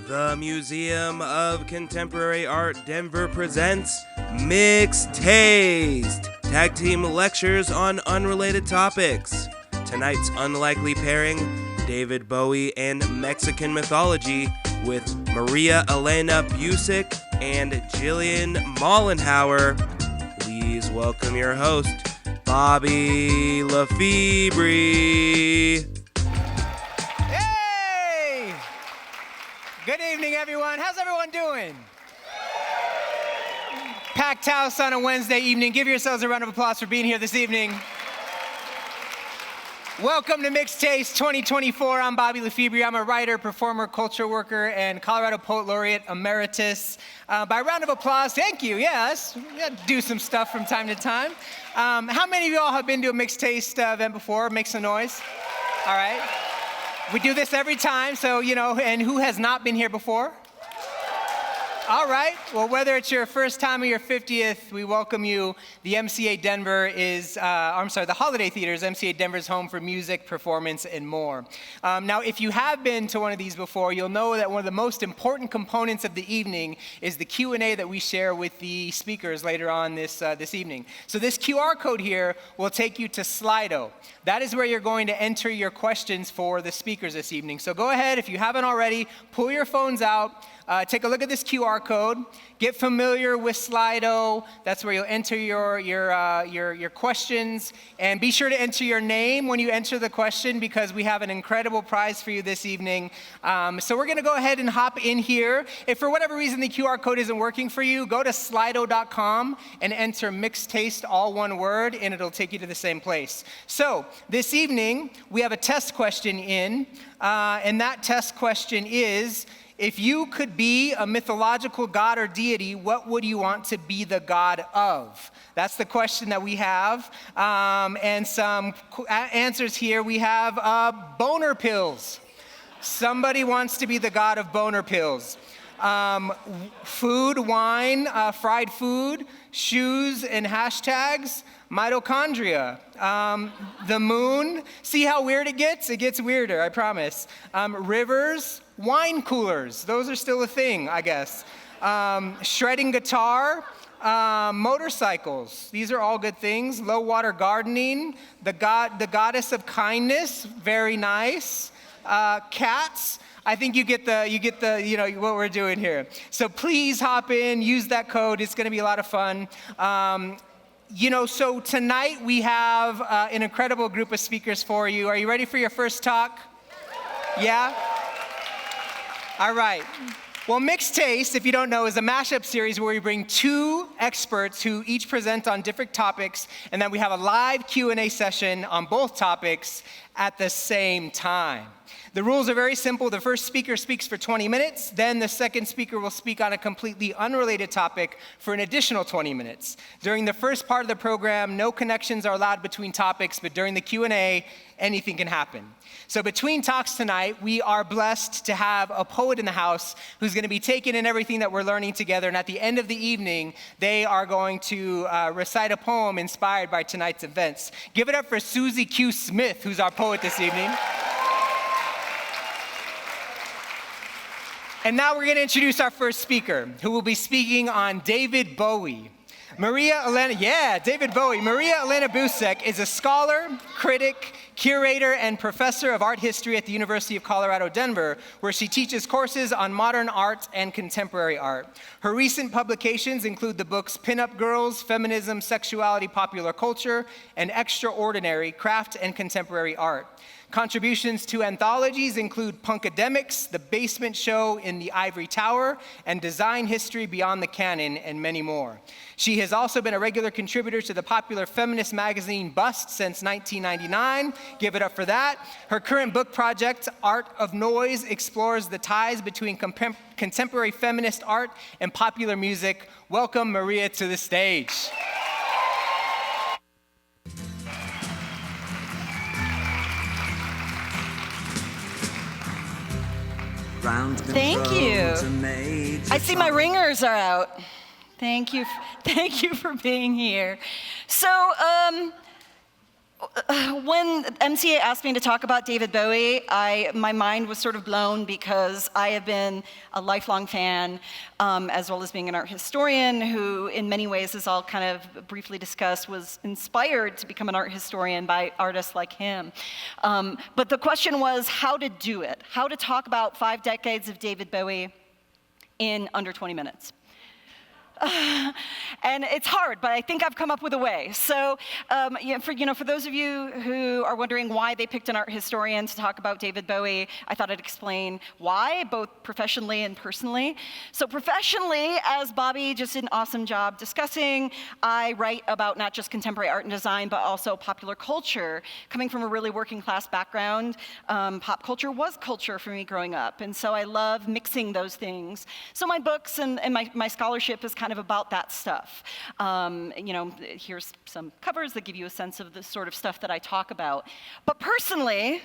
The Museum of Contemporary Art Denver presents Mixed Taste, tag team lectures on unrelated topics. Tonight's unlikely pairing, David Bowie and Mexican mythology with Maria Elena Buszek and Jillian Mollenhauer. Please welcome your host, Bobby LeFebre. Good evening, everyone. How's everyone doing? Packed house on a Wednesday evening. Give yourselves a round of applause for being here this evening. Welcome to Mixed Taste 2024. I'm Bobby LeFebre. I'm a writer, performer, culture worker, and Colorado Poet Laureate Emeritus. By round of applause, thank you. Yes, do some stuff from time to time. How many of you all have been to a Mixed Taste event before? Make some noise. All right. We do this every time, so, and who has not been here before? All right. Well, whether it's your first time or your 50th, we welcome you. The MCA Denver is, the Holiday Theater is MCA Denver's home for music, performance, and more. Now, if you have been to one of these before, you'll know that one of the most important components of the evening is the Q&A that we share with the speakers later on this evening. So this QR code here will take you to Slido. That is where you're going to enter your questions for the speakers this evening. So go ahead, if you haven't already, pull your phones out. Take a look at this QR code. Get familiar with Slido. That's where you'll enter your questions. And be sure to enter your name when you enter the question because we have an incredible prize for you this evening. So we're going to go ahead and hop in here. If for whatever reason the QR code isn't working for you, go to slido.com and enter Mixed Taste, all one word, and it'll take you to the same place. So this evening, we have a test question in, and that test question is, if you could be a mythological god or deity, what would you want to be the god of? That's the question that we have. And some answers here. We have boner pills. Somebody wants to be the god of boner pills. Food, wine, fried food, shoes and hashtags, mitochondria, the moon. See how weird it gets? It gets weirder, I promise. Rivers, wine coolers. Those are still a thing, I guess. Shredding guitar, motorcycles. These are all good things. Low water gardening, the goddess of kindness. Very nice. Cats. I think you get the what we're doing here. So please hop in, use that code. It's going to be a lot of fun. So tonight we have an incredible group of speakers for you. Are you ready for your first talk? Yeah? All right. Well, Mixed Taste, if you don't know, is a mashup series where we bring two experts who each present on different topics, and then we have a live Q&A session on both topics at the same time. The rules are very simple. The first speaker speaks for 20 minutes. Then the second speaker will speak on a completely unrelated topic for an additional 20 minutes. During the first part of the program, no connections are allowed between topics, but during the Q&A, anything can happen. So between talks tonight, we are blessed to have a poet in the house who's going to be taking in everything that we're learning together. And at the end of the evening, they are going to recite a poem inspired by tonight's events. Give it up for Susie Q. Smith, who's our poet this evening. And now we're going to introduce our first speaker, who will be speaking on David Bowie. Maria Elena Buszek is a scholar, critic, curator, and professor of art history at the University of Colorado, Denver, where she teaches courses on modern art and contemporary art. Her recent publications include the books Pin-Up Girls, Feminism, Sexuality, Popular Culture, and Extraordinary, Craft and Contemporary Art. Contributions to anthologies include Punkademics, The Basement Show in the Ivory Tower, and Design History Beyond the Canon, and many more. She has also been a regular contributor to the popular feminist magazine Bust since 1999. Give it up for that. Her current book project, Art of Noise, explores the ties between contemporary feminist art and popular music. Welcome Maria to the stage. Thank you. I see my ringers are out. Thank you for being here. So, When MCA asked me to talk about David Bowie, my mind was sort of blown because I have been a lifelong fan, as well as being an art historian who, in many ways, as I'll kind of briefly discuss, was inspired to become an art historian by artists like him. But the question was how to do it, how to talk about 5 decades of David Bowie in under 20 minutes. And it's hard, but I think I've come up with a way. So, for those of you who are wondering why they picked an art historian to talk about David Bowie, I thought I'd explain why, both professionally and personally. So professionally, as Bobby just did an awesome job discussing, I write about not just contemporary art and design, but also popular culture. Coming from a really working class background, pop culture was culture for me growing up. And so I love mixing those things. So my books and my scholarship is kind of about that stuff. Here's some covers that give you a sense of the sort of stuff that I talk about. But personally,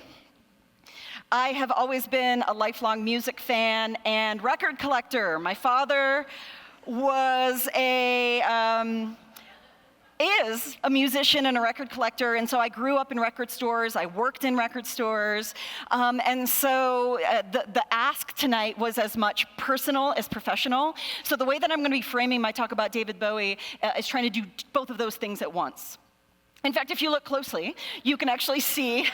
I have always been a lifelong music fan and record collector. My father was is a musician and a record collector, and so I grew up in record stores, I worked in record stores, and so the ask tonight was as much personal as professional. So the way that I'm gonna be framing my talk about David Bowie is trying to do both of those things at once. In fact, if you look closely, you can actually see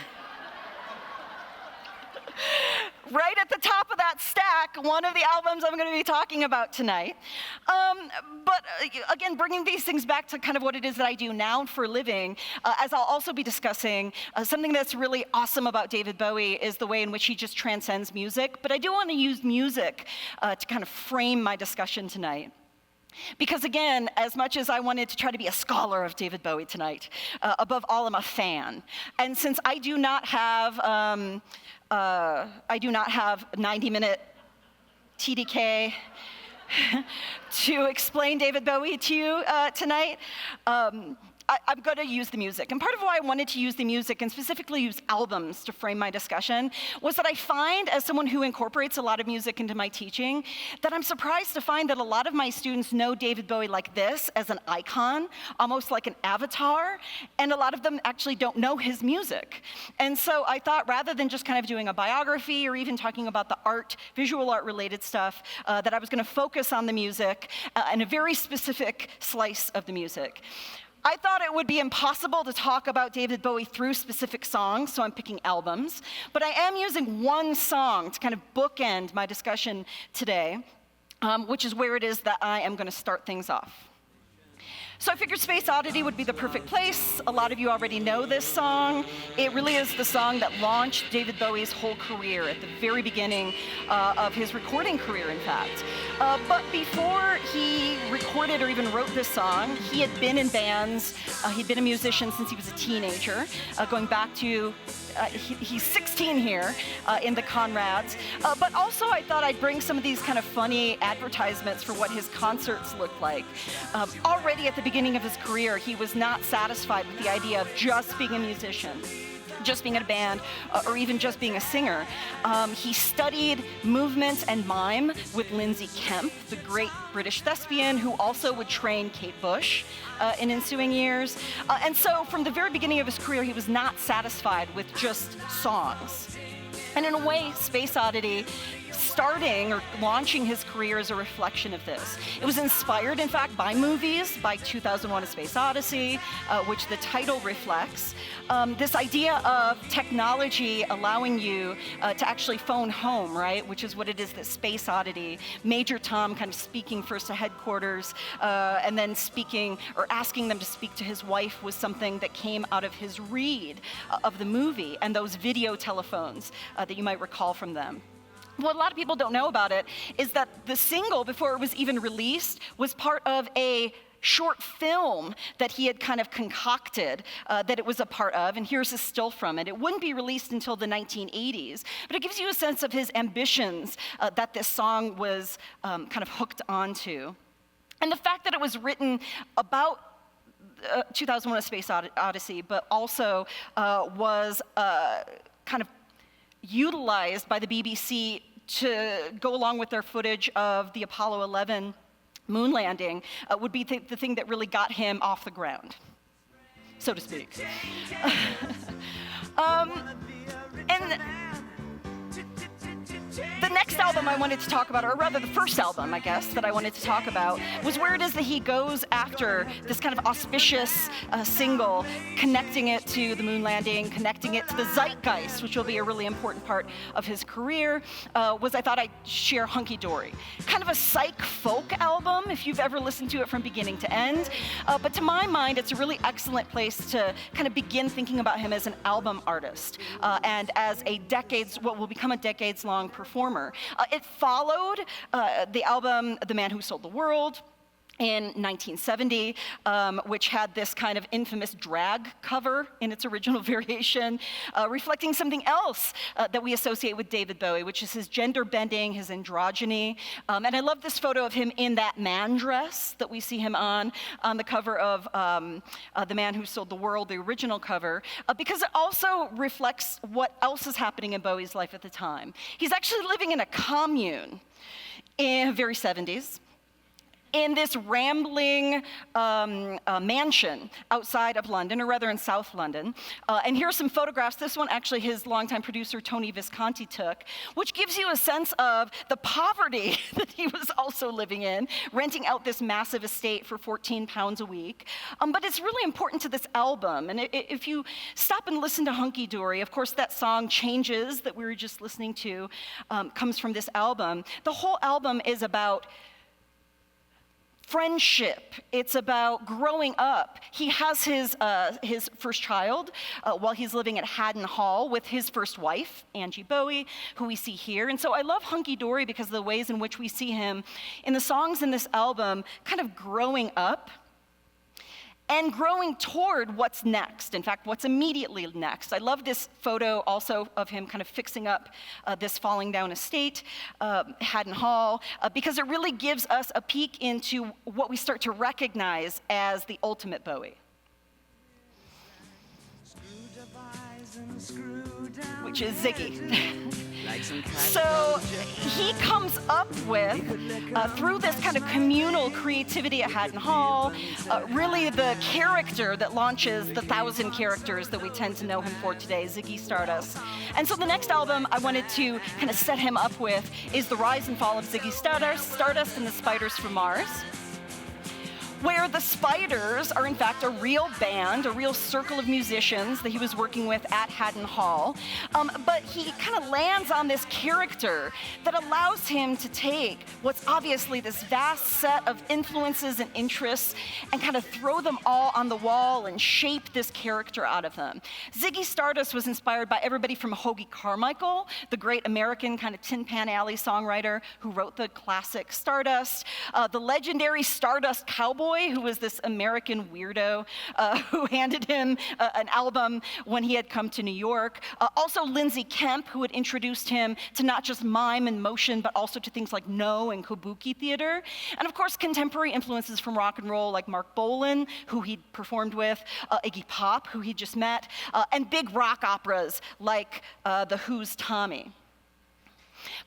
right at the top of that stack, one of the albums I'm going to be talking about tonight. But again, bringing these things back to kind of what it is that I do now for a living, as I'll also be discussing, something that's really awesome about David Bowie is the way in which he just transcends music. But I do want to use music to kind of frame my discussion tonight. Because again, as much as I wanted to try to be a scholar of David Bowie tonight, above all, I'm a fan. And since I do not have 90-minute TDK to explain David Bowie to you tonight, I'm going to use the music. And part of why I wanted to use the music, and specifically use albums to frame my discussion, was that I find, as someone who incorporates a lot of music into my teaching, that I'm surprised to find that a lot of my students know David Bowie like this, as an icon, almost like an avatar, and a lot of them actually don't know his music. And so I thought, rather than just kind of doing a biography or even talking about the art, visual art related stuff, that I was going to focus on the music and a very specific slice of the music. I thought it would be impossible to talk about David Bowie through specific songs, so I'm picking albums. But I am using one song to kind of bookend my discussion today, which is where it is that I am going to start things off. So I figured Space Oddity would be the perfect place. A lot of you already know this song. It really is the song that launched David Bowie's whole career at the very beginning of his recording career, in fact. But before he recorded or even wrote this song, he had been in bands. He'd been a musician since he was a teenager, going back to he's 16 here in the Conrads. But also I thought I'd bring some of these kind of funny advertisements for what his concerts looked like. Already at the beginning of his career, he was not satisfied with the idea of just being a musician, just being in a band, or even just being a singer. He studied movement and mime with Lindsay Kemp, the great British thespian who also would train Kate Bush in ensuing years. And so from the very beginning of his career, he was not satisfied with just songs. And in a way, Space Oddity, starting or launching his career, is a reflection of this. It was inspired, in fact, by movies, by 2001: A Space Odyssey, which the title reflects. This idea of technology allowing you to actually phone home, right? Which is what it is that Space Oddity, Major Tom kind of speaking first to headquarters, and then speaking or asking them to speak to his wife, was something that came out of his read of the movie and those video telephones that you might recall from them. What a lot of people don't know about it is that the single, before it was even released, was part of a short film that he had kind of concocted that it was a part of, and here's a still from it. It wouldn't be released until the 1980s, but it gives you a sense of his ambitions that this song was kind of hooked onto. And the fact that it was written about 2001: A Space Odyssey, but also was kind of utilized by the BBC to go along with their footage of the Apollo 11 moon landing, would be the thing that really got him off the ground. so to speak. And the next album I wanted to talk about, or rather the first album, I guess, that I wanted to talk about, was where it is that he goes after this kind of auspicious single, connecting it to the moon landing, connecting it to the zeitgeist, which will be a really important part of his career, was I thought I'd share Hunky Dory. Kind of a psych folk album, if you've ever listened to it from beginning to end. But to my mind, it's a really excellent place to kind of begin thinking about him as an album artist and as what will become a decades-long performer. It followed the album The Man Who Sold the World in 1970, which had this kind of infamous drag cover in its original variation, reflecting something else that we associate with David Bowie, which is his gender bending, his androgyny. And I love this photo of him in that man dress that we see him on the cover of The Man Who Sold the World, the original cover, because it also reflects what else is happening in Bowie's life at the time. He's actually living in a commune in the very 70s. In this rambling mansion outside of London, or rather in South London. And here are some photographs. This one actually his longtime producer Tony Visconti took, which gives you a sense of the poverty that he was also living in, renting out this massive estate for £14 a week. But it's really important to this album. And if you stop and listen to Hunky Dory, of course that song Changes that we were just listening to comes from this album. The whole album is about friendship. It's about growing up. He has his first child while he's living at Haddon Hall with his first wife, Angie Bowie, who we see here. And so I love Hunky Dory because of the ways in which we see him in the songs in this album kind of growing up and growing toward what's next. In fact, what's immediately next. I love this photo also of him kind of fixing up this falling down estate, Haddon Hall, because it really gives us a peek into what we start to recognize as the ultimate Bowie. Which is Ziggy. So he comes up with, through this kind of communal creativity at Haddon Hall, really the character that launches the 1,000 characters that we tend to know him for today, Ziggy Stardust. And so the next album I wanted to kind of set him up with is The Rise and Fall of Ziggy Stardust and the Spiders from Mars, where the Spiders are in fact a real band, a real circle of musicians that he was working with at Haddon Hall. But he kind of lands on this character that allows him to take what's obviously this vast set of influences and interests and kind of throw them all on the wall and shape this character out of them. Ziggy Stardust was inspired by everybody from Hoagy Carmichael, the great American kind of Tin Pan Alley songwriter who wrote the classic Stardust, the legendary Stardust Cowboy, who was this American weirdo who handed him an album when he had come to New York. Also Lindsay Kemp, who had introduced him to not just mime and motion, but also to things like No and Kabuki theater. And of course, contemporary influences from rock and roll like Mark Bolan, who he'd performed with, Iggy Pop, who he just met, and big rock operas like The Who's Tommy.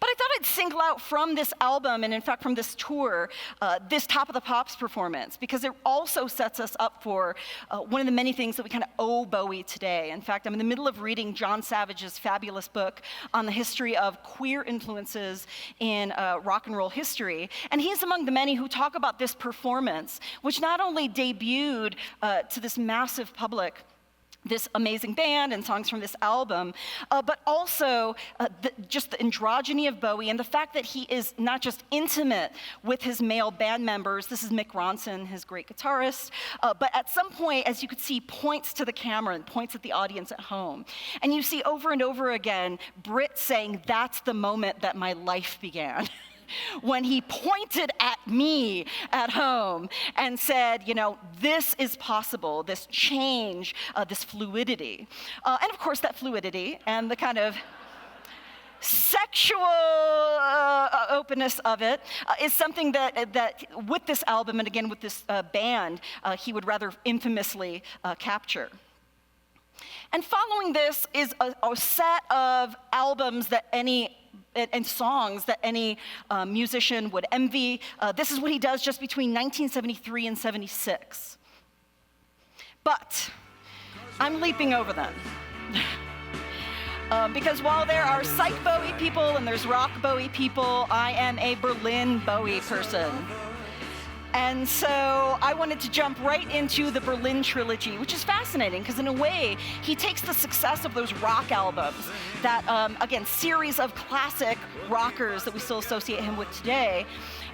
But I thought I'd single out from this album, and in fact from this tour, this Top of the Pops performance, because it also sets us up for one of the many things that we kind of owe Bowie today. In fact, I'm in the middle of reading John Savage's fabulous book on the history of queer influences in rock and roll history, and he's among the many who talk about this performance, which not only debuted to this massive public, this amazing band and songs from this album, but also just the androgyny of Bowie and the fact that he is not just intimate with his male band members. This is Mick Ronson, his great guitarist, but at some point, as you could see, points to the camera and points at the audience at home. And you see over and over again, Britt saying, "That's the moment that my life began." When he pointed at me at home and said, you know, this is possible, this change, this fluidity. And of course, that fluidity and the kind of sexual openness of it is something that with this album, and again with this band, he would rather infamously capture. And following this is a set of albums that and songs that any musician would envy. This is what he does just between 1973 and 76. But I'm leaping over them. Because while there are psych Bowie people and there's rock Bowie people, I am a Berlin Bowie person. And so I wanted to jump right into the Berlin trilogy, which is fascinating because in a way, he takes the success of those rock albums, that, again, series of classic rockers that we still associate him with today,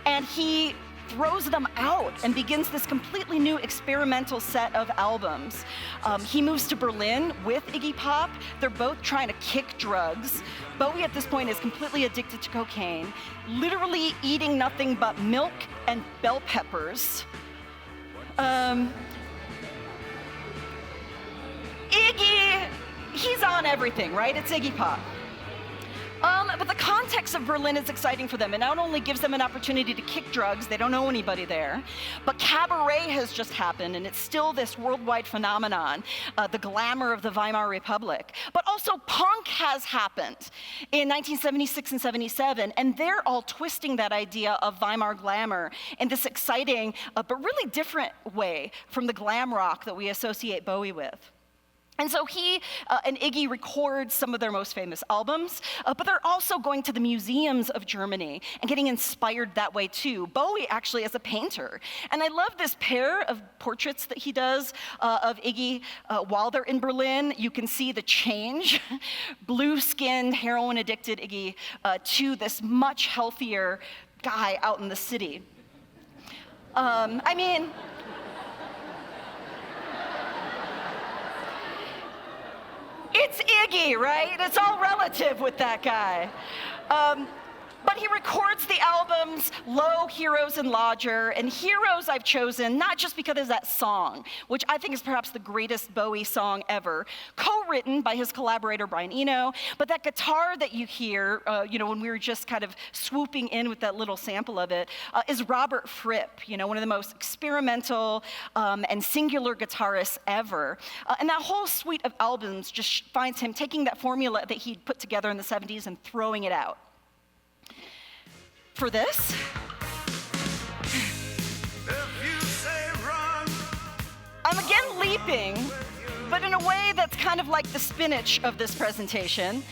and he throws them out and begins this completely new experimental set of albums. He moves to Berlin with Iggy Pop. They're both trying to kick drugs. Bowie at this point is completely addicted to cocaine, literally eating nothing but milk and bell peppers. Iggy, he's on everything, right? It's Iggy Pop. But the context of Berlin is exciting for them. It not only gives them an opportunity to kick drugs, they don't know anybody there, but cabaret has just happened, and it's still this worldwide phenomenon, the glamour of the Weimar Republic. But also punk has happened in 1976 and 77, and they're all twisting that idea of Weimar glamour in this exciting, but really different way from the glam rock that we associate Bowie with. And so he and Iggy record some of their most famous albums, but they're also going to the museums of Germany and getting inspired that way too. Bowie actually is a painter. And I love this pair of portraits that he does of Iggy while they're in Berlin. You can see the change, blue-skinned, heroin-addicted Iggy to this much healthier guy out in the city. I mean, it's Iggy, right? It's all relative with that guy. But he records the albums Low, Heroes, and Lodger. And Heroes I've chosen not just because of that song, which I think is perhaps the greatest Bowie song ever, co-written by his collaborator Brian Eno, but that guitar that you hear, when we were just kind of swooping in with that little sample of it, is Robert Fripp, one of the most experimental and singular guitarists ever. And that whole suite of albums just finds him taking that formula that he'd put together in the 70s and throwing it out. For this, I'm again leaping, but in a way that's kind of like the spinach of this presentation,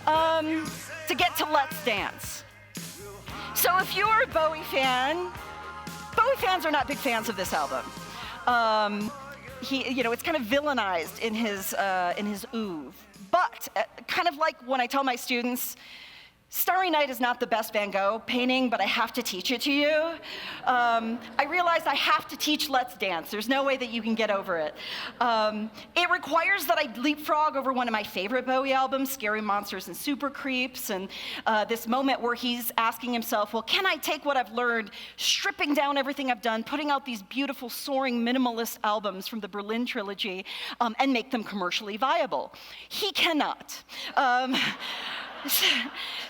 to get to Let's Dance. So if you're a Bowie fan, Bowie fans are not big fans of this album. It's kind of villainized in his oeuvre. But kind of like when I tell my students, Starry Night is not the best Van Gogh painting, but I have to teach it to you. I realized I have to teach Let's Dance. There's no way that you can get over it. It requires that I leapfrog over one of my favorite Bowie albums, Scary Monsters and Super Creeps, and this moment where he's asking himself, well, can I take what I've learned, stripping down everything I've done, putting out these beautiful, soaring, minimalist albums from the Berlin trilogy, and make them commercially viable? He cannot.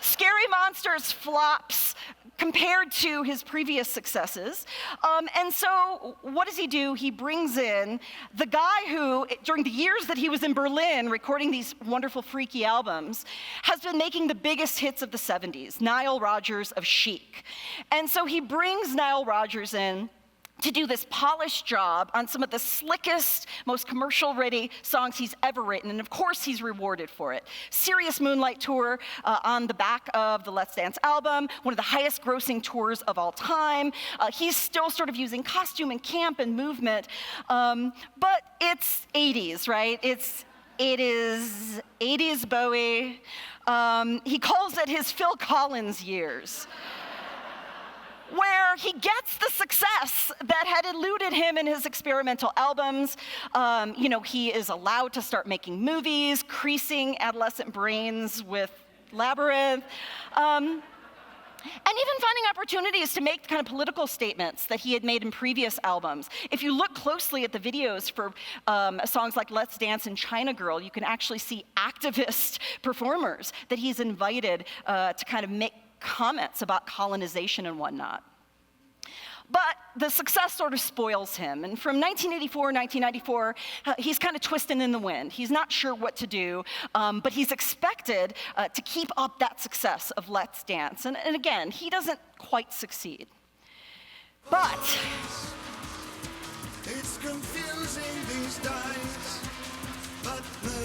Scary Monsters flops compared to his previous successes. And so what does he do? He brings in the guy who, during the years that he was in Berlin recording these wonderful, freaky albums, has been making the biggest hits of the 70s, Nile Rodgers of Chic. And so he brings Nile Rodgers in to do this polished job on some of the slickest, most commercial-ready songs he's ever written, and of course he's rewarded for it. Serious Moonlight Tour on the back of the Let's Dance album, one of the highest-grossing tours of all time. He's still sort of using costume and camp and movement, but it's 80s, right? It is 80s Bowie. He calls it his Phil Collins years, where he gets the success that had eluded him in his experimental albums. He is allowed to start making movies, creasing adolescent brains with Labyrinth, and even finding opportunities to make kind of political statements that he had made in previous albums. If you look closely at the videos for songs like Let's Dance and China Girl, you can actually see activist performers that he's invited to kind of make comments about colonization and whatnot. But the success sort of spoils him. And from 1994, he's kind of twisting in the wind. He's not sure what to do, but he's expected to keep up that success of Let's Dance. And again, he doesn't quite succeed. But it's confusing these days.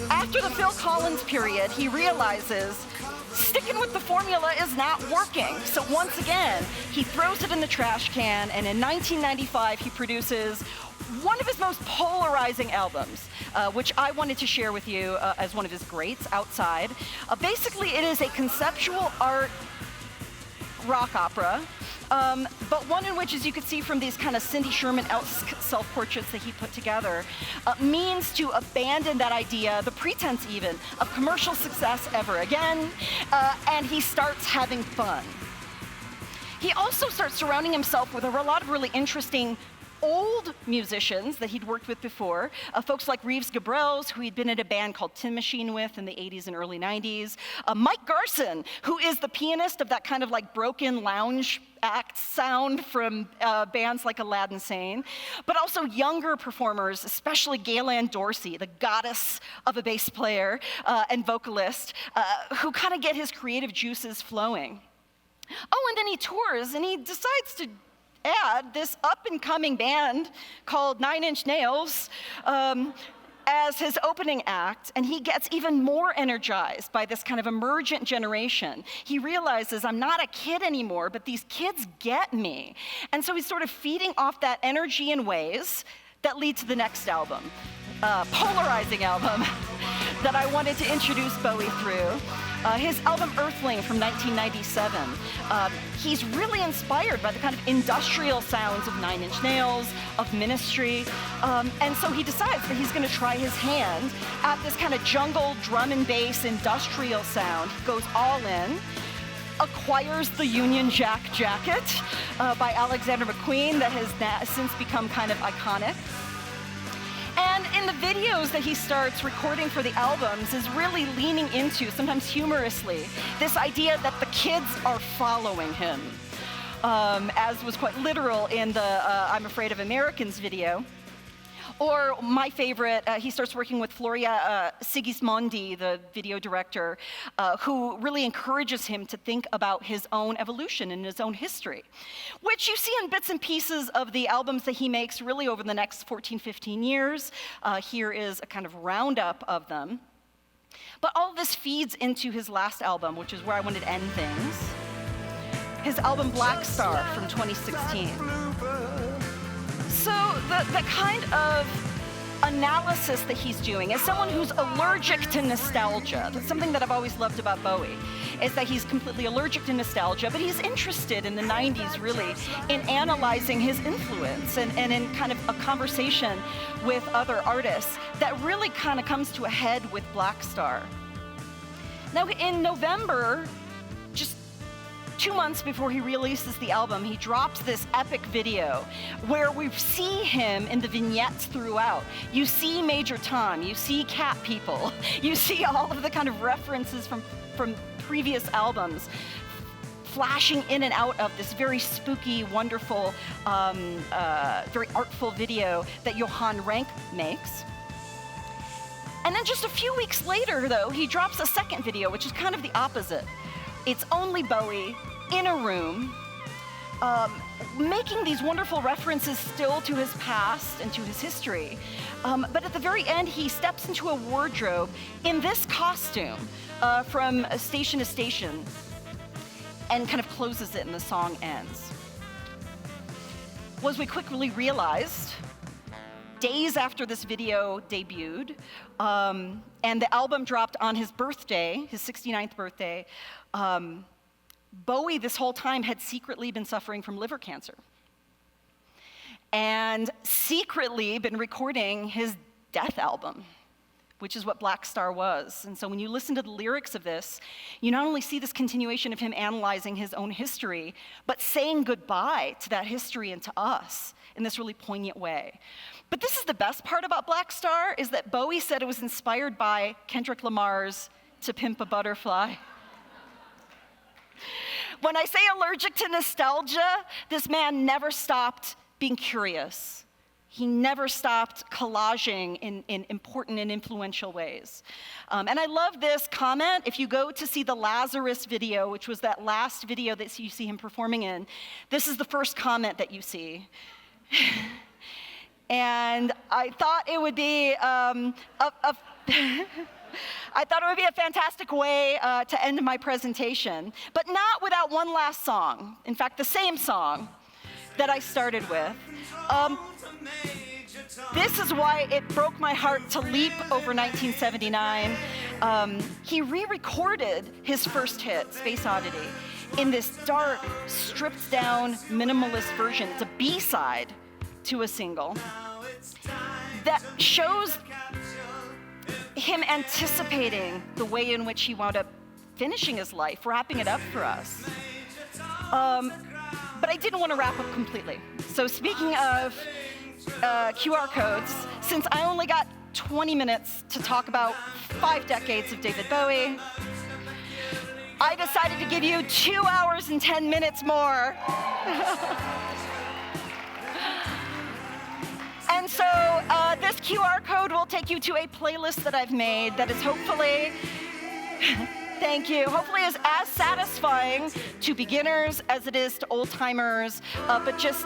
After the Phil Collins period, he realizes sticking with the formula is not working. So once again, he throws it in the trash can, and in 1995, he produces one of his most polarizing albums, which I wanted to share with you as one of his greats, Outside. Basically, it is a conceptual art rock opera, but one in which, as you could see from these kind of Cindy Sherman-esque self-portraits that he put together, means to abandon that idea, the pretense even, of commercial success ever again, and he starts having fun. He also starts surrounding himself with a lot of really interesting old musicians that he'd worked with before, folks like Reeves Gabrels, who he'd been in a band called Tin Machine with in the 80s and early 90s, Mike Garson, who is the pianist of that kind of like broken lounge act sound from bands like Aladdin Sane, but also younger performers, especially Gaylan Dorsey, the goddess of a bass player and vocalist, who kind of get his creative juices flowing. Oh, and then he tours and he decides to add this up-and-coming band called 9 Inch Nails as his opening act, and he gets even more energized by this kind of emergent generation. He realizes, I'm not a kid anymore, but these kids get me. And so he's sort of feeding off that energy in ways that lead to the next album, polarizing album that I wanted to introduce Bowie through. His album Earthling from 1997. He's really inspired by the kind of industrial sounds of 9 Inch Nails, of Ministry, and so he decides that he's going to try his hand at this kind of jungle drum and bass industrial sound. He goes all in, acquires the Union Jack jacket by Alexander McQueen that has since become kind of iconic. And in the videos that he starts recording for the albums is really leaning into, sometimes humorously, this idea that the kids are following him, as was quite literal in the I'm Afraid of Americans video. Or my favorite, he starts working with Floria Sigismondi, the video director, who really encourages him to think about his own evolution and his own history, which you see in bits and pieces of the albums that he makes really over the next 14, 15 years. Here is a kind of roundup of them. But all of this feeds into his last album, which is where I wanted to end things. His album Black Star from 2016. So the kind of analysis that he's doing, as someone who's allergic to nostalgia, that's something that I've always loved about Bowie, is that he's completely allergic to nostalgia, but he's interested in the 90s really in analyzing his influence and in kind of a conversation with other artists that really kind of comes to a head with Black Star. Now in November, just 2 months before he releases the album, he drops this epic video where we see him in the vignettes throughout. You see Major Tom, you see Cat People, you see all of the kind of references from previous albums flashing in and out of this very spooky, wonderful, very artful video that Johan Renck makes. And then just a few weeks later, though, he drops a second video, which is kind of the opposite. It's only Bowie in a room, making these wonderful references still to his past and to his history. But at the very end, he steps into a wardrobe in this costume from station to station and kind of closes it and the song ends. Well, as we quickly realized, days after this video debuted, and the album dropped on his birthday, his 69th birthday, Bowie this whole time had secretly been suffering from liver cancer and secretly been recording his death album, which is what Black Star was. And so when you listen to the lyrics of this, you not only see this continuation of him analyzing his own history, but saying goodbye to that history and to us in this really poignant way. But this is the best part about Black Star, is that Bowie said it was inspired by Kendrick Lamar's To Pimp a Butterfly. When I say allergic to nostalgia, this man never stopped being curious. He never stopped collaging in important and influential ways. And I love this comment. If you go to see the Lazarus video, which was that last video that you see him performing in, this is the first comment that you see. And I thought it would be I thought it would be a fantastic way to end my presentation, but not without one last song. In fact, the same song that I started with. This is why it broke my heart to leap over 1979. He re-recorded his first hit, Space Oddity, in this dark, stripped-down, minimalist version. It's a B-side to a single that shows him anticipating the way in which he wound up finishing his life, wrapping it up for us. But I didn't want to wrap up completely. So speaking of QR codes, since I only got 20 minutes to talk about 5 decades of David Bowie, I decided to give you 2 hours and 10 minutes more. And so this QR code will take you to a playlist that I've made that is hopefully, thank you, hopefully is as satisfying to beginners as it is to old-timers, but just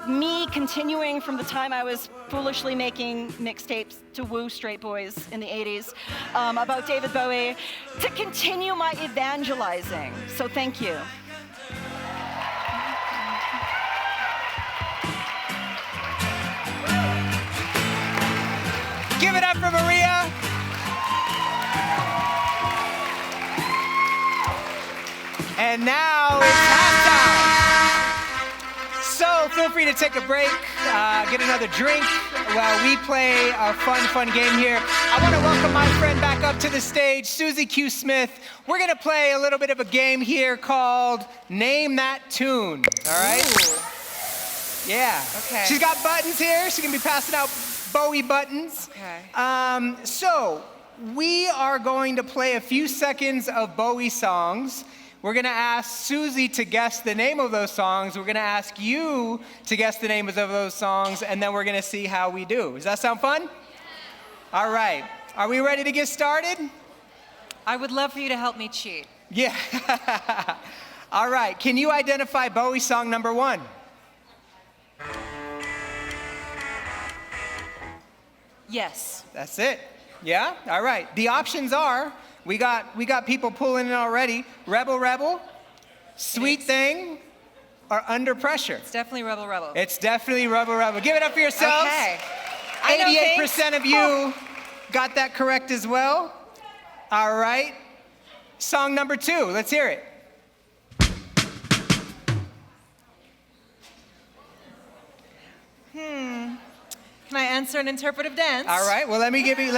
me continuing from the time I was foolishly making mixtapes to woo straight boys in the 80s about David Bowie, to continue my evangelizing. So thank you. Give it up for Maria. And now it's halftime. So feel free to take a break, get another drink while we play a fun game here. I want to welcome my friend back up to the stage, Susie Q. Smith. We're going to play a little bit of a game here called Name That Tune. All right? Ooh. Yeah. Okay. She's got buttons here. She's going to be passing out Bowie buttons. Okay. So we are going to play a few seconds of Bowie songs. We're going to ask Susie to guess the name of those songs. We're going to ask you to guess the names of those songs, and then we're going to see how we do. Does that sound fun? Yeah. All right. Are we ready to get started? I would love for you to help me cheat. Yeah. All right. Can you identify Bowie song number 1? Yes. That's it. Yeah? All right. The options are, we got people pulling in already. Rebel Rebel, Sweet Thing, or Under Pressure. It's definitely Rebel Rebel. It's definitely Rebel Rebel. Give it up for yourselves. Okay. 88% of you got that correct as well. All right. Song number 2. Let's hear it. Can I answer an interpretive dance? All right. Well, let me give you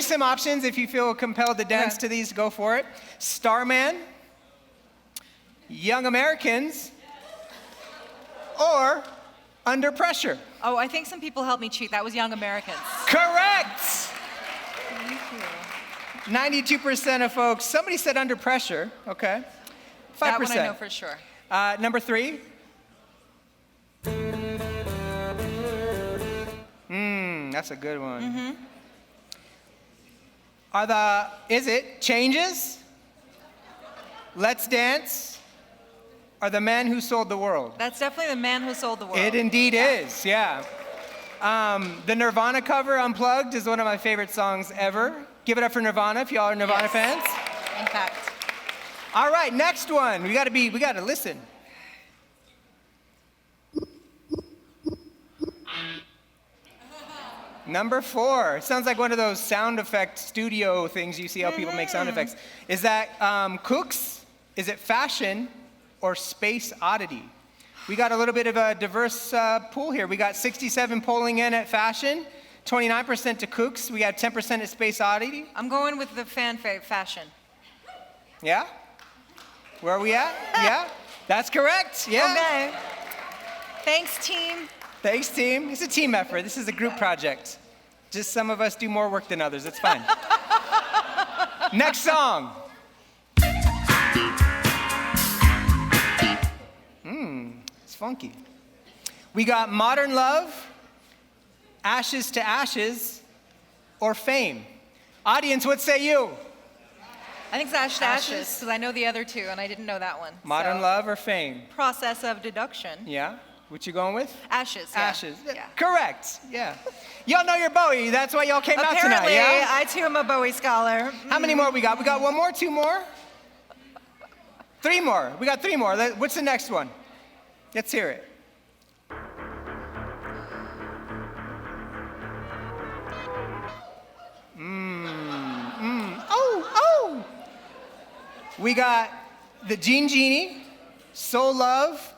some options. If you feel compelled to dance to these, go for it. Starman, Young Americans, or Under Pressure. Oh, I think some people helped me cheat. That was Young Americans. Correct. Thank you. 92% of folks. Somebody said Under Pressure. Okay. 5%. That one I know for sure. Number 3. That's a good one. Is it Changes, Let's Dance, or The Man Who Sold the World? That's definitely The Man Who Sold the World. It indeed is, yeah. The Nirvana cover, Unplugged, is one of my favorite songs ever. Give it up for Nirvana if y'all are Nirvana fans. In fact. All right, next one. We gotta listen. Number 4. It sounds like one of those sound effect studio things you see how people make sound effects. Is that Cooks? Is it Fashion? Or Space Oddity? We got a little bit of a diverse pool here. We got 67 polling in at Fashion, 29% to Cooks. We got 10% at Space Oddity. I'm going with the fan fave, Fashion. Yeah? Where are we at? Yeah? That's correct. Yeah. Okay. Thanks, team. Thanks, team. It's a team effort. This is a group project. Just some of us do more work than others. It's fine. Next song. It's funky. We got Modern Love, Ashes to Ashes, or Fame. Audience, what say you? I think it's Ashes to Ashes, because I know the other two, and I didn't know that one. Modern Love or Fame? Process of deduction. Yeah. What you going with? Ashes. Yeah. Ashes. Yeah. Correct. Yeah. Y'all know your Bowie. That's why y'all came out tonight. Apparently, Yeah. I too am a Bowie scholar. How many more we got? We got one more, two more, three more. We got three more. What's the next one? Let's hear it. Oh. We got the Gene Genie, Soul Love,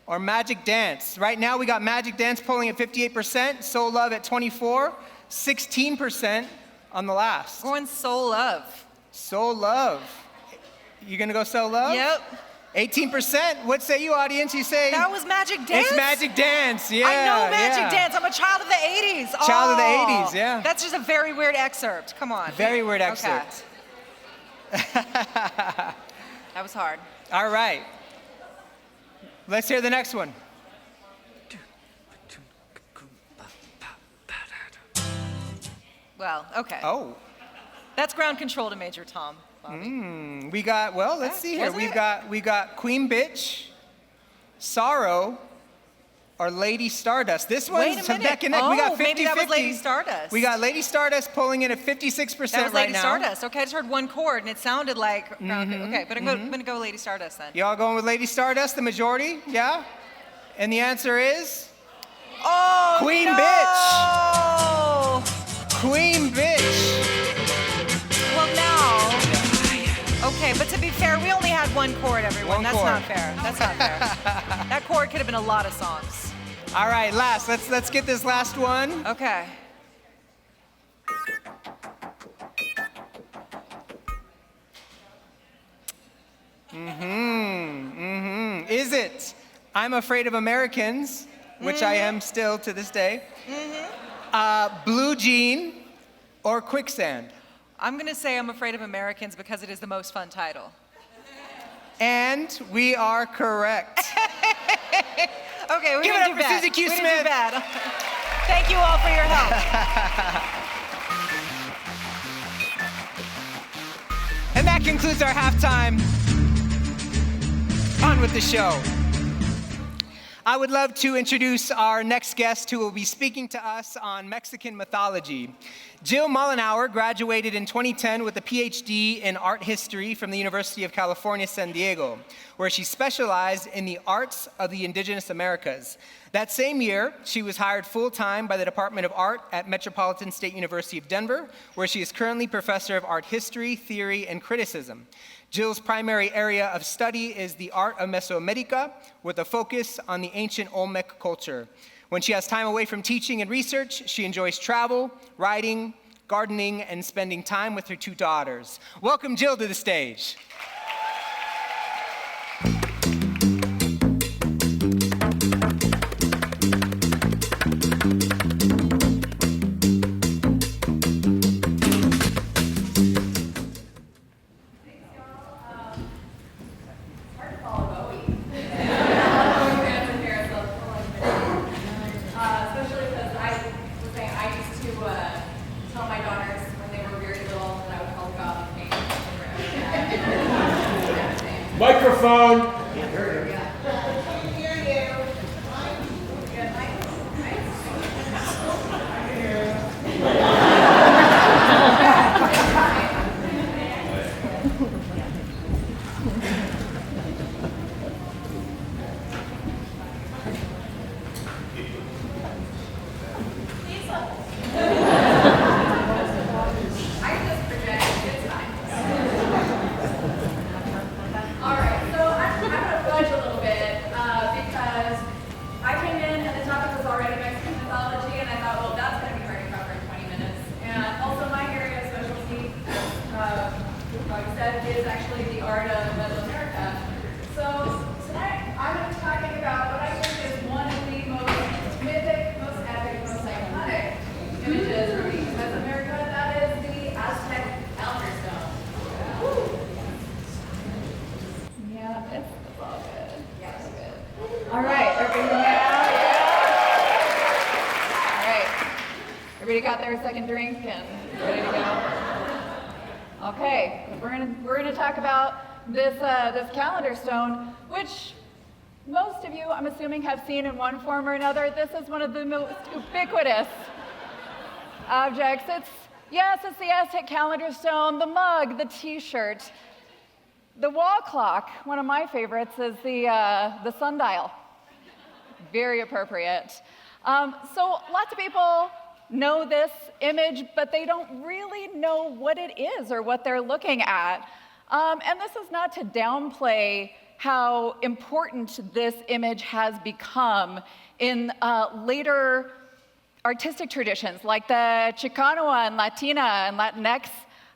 or Magic Dance. Right now we got Magic Dance polling at 58%, Soul Love at 24%, 16% on the last. Going Soul Love. Soul Love. You gonna go Soul Love? Yep. 18%. What say you, audience? You say? That was Magic Dance? It's Magic Dance, yeah. I know Magic yeah. Dance. I'm a child of the 80s. Child of the Oh. 80s, yeah. That's just a very weird excerpt. Come on. Very weird Okay. excerpt. That was hard. All right. Let's hear the next one. Well, okay. Oh. That's ground control to Major Tom, Bobby. We got, well, let's see here. Was it? We got Queen Bitch, Sorrow, or Lady Stardust. This Wait one's a minute. neck and neck. We got 50-50. Maybe that was Lady Stardust. We got Lady Stardust pulling in at 56% That was right Lady now. Stardust. Okay, I just heard one chord and it sounded like. Okay, but I'm gonna go Lady Stardust then. Y'all going with Lady Stardust, the majority? Yeah? And the answer is? Oh, Queen no! Queen Bitch. Well, now. Okay, but to be fair, we only had one chord, everyone. One That's chord. not fair. That's not fair. That chord could have been a lot of songs. All right, last. Let's get this last one. Okay. Is it I'm Afraid of Americans, which I am still to this day, Blue Jean, or Quicksand? I'm gonna say I'm Afraid of Americans because it is the most fun title. And we are correct. Okay, we're Give it gonna up do for bad. Susie Q. We're Smith. gonna do bad. Thank you all for your help. And that concludes our halftime. On with the show. I would love to introduce our next guest who will be speaking to us on Mexican mythology. Jill Mollenhauer graduated in 2010 with a PhD in art history from the University of California, San Diego, where she specialized in the arts of the indigenous Americas. That same year, she was hired full-time by the Department of Art at Metropolitan State University of Denver, where she is currently professor of art history, theory, and criticism. Jill's primary area of study is the art of Mesoamerica, with a focus on the ancient Olmec culture. When she has time away from teaching and research, she enjoys travel, writing, gardening, and spending time with her two daughters. Welcome Jill to the stage. Microphone. Is actually the art of Mesoamerica. So tonight I'm going to be talking about what I think is one of the most mythic, most epic, most iconic images from Mesoamerica. That is the Aztec calendar stone. Yeah, it's all good. Yeah, it's good. All right, everybody. All right, everybody got their second drink and ready to go. Okay, we're gonna talk about this this calendar stone, which most of you, I'm assuming, have seen in one form or another. This is one of the most ubiquitous objects. It's the Aztec calendar stone, the mug, the t-shirt. The wall clock, one of my favorites, is the sundial. Very appropriate. So lots of people know this image, but they don't really know what it is or what they're looking at. And this is not to downplay how important this image has become in later artistic traditions, like the Chicano and Latina and Latinx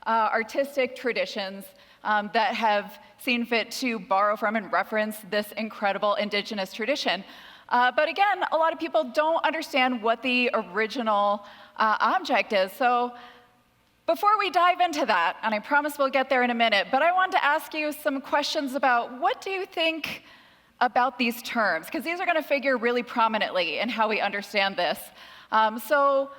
artistic traditions that have seen fit to borrow from and reference this incredible indigenous tradition. But again, a lot of people don't understand what the original object is. So before we dive into that, and I promise we'll get there in a minute, but I wanted to ask you some questions about what do you think about these terms? Because these are going to figure really prominently in how we understand this. So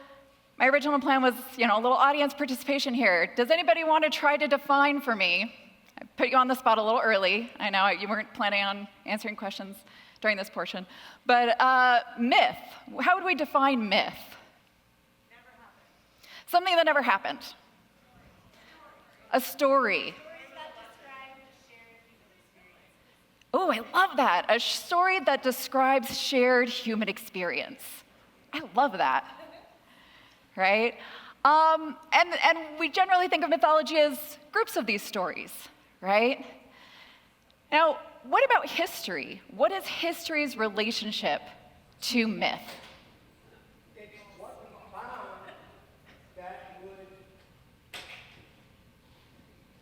my original plan was, a little audience participation here. Does anybody want to try to define for me? I put you on the spot a little early. I know you weren't planning on answering questions during this portion. But myth, how would we define myth? Never happened. Something that never happened. A story. Oh, I love that. A story that describes shared human experience. I love that. Right? And we generally think of mythology as groups of these stories, right? Now, what about history? What is history's relationship to myth? It's what we found that would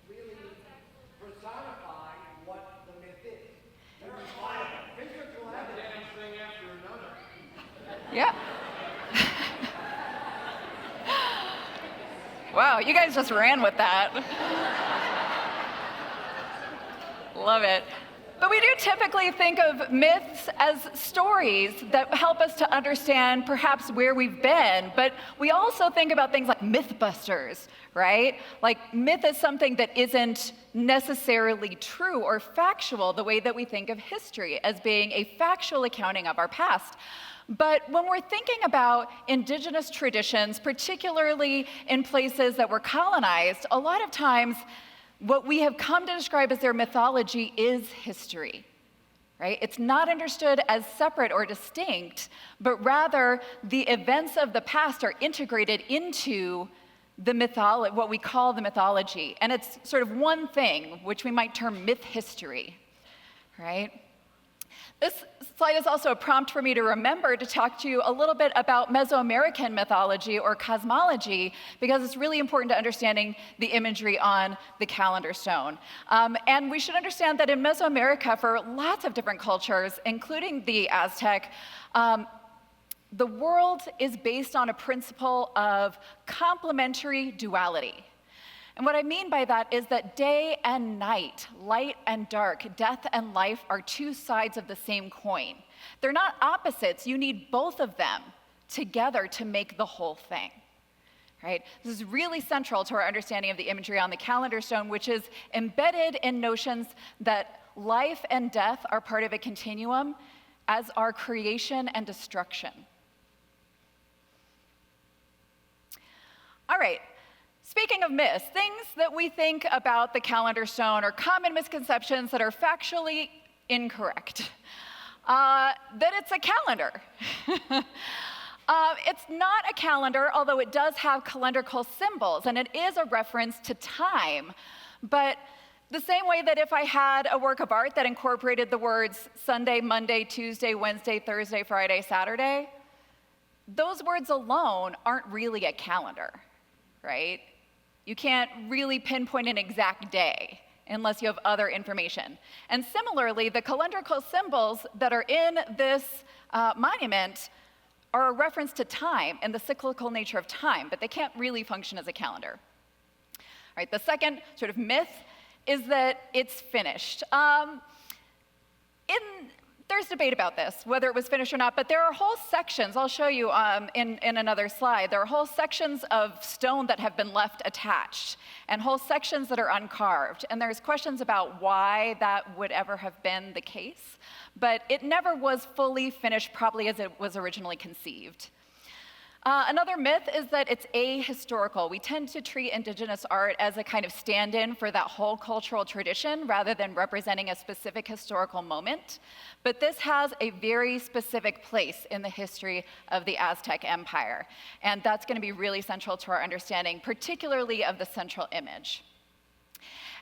really personify what the myth is. There are physical evidence thing after another. Yeah. Wow, you guys just ran with that. Love it. But we do typically think of myths as stories that help us to understand perhaps where we've been, but we also think about things like Mythbusters, right? Like myth is something that isn't necessarily true or factual the way that we think of history as being a factual accounting of our past. But when we're thinking about indigenous traditions, particularly in places that were colonized, a lot of times what we have come to describe as their mythology is history, right? It's not understood as separate or distinct, but rather the events of the past are integrated into the what we call the mythology. And it's sort of one thing, which we might term myth history, right? This slide is also a prompt for me to remember to talk to you a little bit about Mesoamerican mythology or cosmology, because it's really important to understanding the imagery on the calendar stone. And we should understand that in Mesoamerica, for lots of different cultures, including the Aztec, the world is based on a principle of complementary duality. And what I mean by that is that day and night, light and dark, death and life are two sides of the same coin. They're not opposites. You need both of them together to make the whole thing, right? This is really central to our understanding of the imagery on the calendar stone, which is embedded in notions that life and death are part of a continuum, as are creation and destruction. All right. Speaking of myths, things that we think about the calendar stone are common misconceptions that are factually incorrect. That it's a calendar. It's not a calendar, although it does have calendrical symbols, and it is a reference to time. But the same way that if I had a work of art that incorporated the words Sunday, Monday, Tuesday, Wednesday, Thursday, Friday, Saturday, those words alone aren't really a calendar, right? You can't really pinpoint an exact day unless you have other information. And similarly, the calendrical symbols that are in this monument are a reference to time and the cyclical nature of time, but they can't really function as a calendar. All right, the second sort of myth is that it's finished. In there's debate about this, whether it was finished or not, but there are whole sections, I'll show you in another slide, there are whole sections of stone that have been left attached, and whole sections that are uncarved. And there's questions about why that would ever have been the case, but it never was fully finished, probably as it was originally conceived. Another myth is that it's ahistorical. We tend to treat indigenous art as a kind of stand-in for that whole cultural tradition rather than representing a specific historical moment. But this has a very specific place in the history of the Aztec Empire. And that's going to be really central to our understanding, particularly of the central image.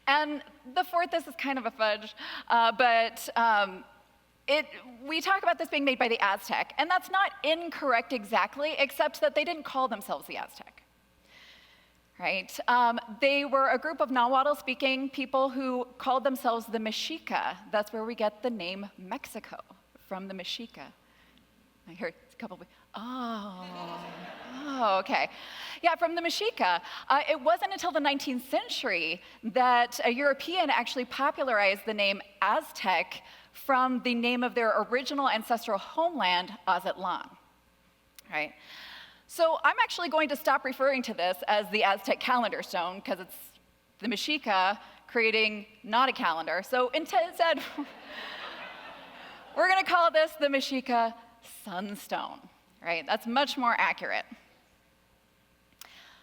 And the fourth, this is kind of a fudge, we talk about this being made by the Aztec, and that's not incorrect exactly, except that they didn't call themselves the Aztec, right? They were a group of Nahuatl-speaking people who called themselves the Mexica. That's where we get the name Mexico, from the Mexica. I heard a couple of, okay. Yeah, from the Mexica. It wasn't until the 19th century that a European actually popularized the name Aztec from the name of their original ancestral homeland, Aztlan, right? So I'm actually going to stop referring to this as the Aztec calendar stone, because it's the Mexica creating not a calendar. So instead, we're gonna call this the Mexica sunstone, right? That's much more accurate.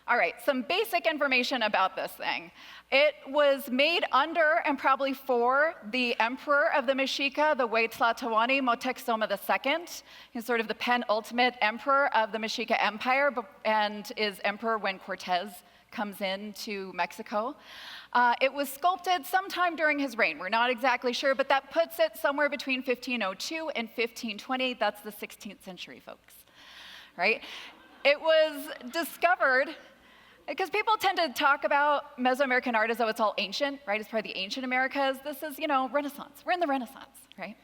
All right, some basic information about this thing. It was made under and probably for the emperor of the Mexica, the Huaytlahtawani Moctezuma II. He's sort of the penultimate emperor of the Mexica Empire and is emperor when Cortez comes into Mexico. It was sculpted sometime during his reign. We're not exactly sure, but that puts it somewhere between 1502 and 1520. That's the 16th century, folks, right? It was discovered because people tend to talk about Mesoamerican art as though it's all ancient, right? It's part of the ancient Americas. This is, Renaissance. We're in the Renaissance, right?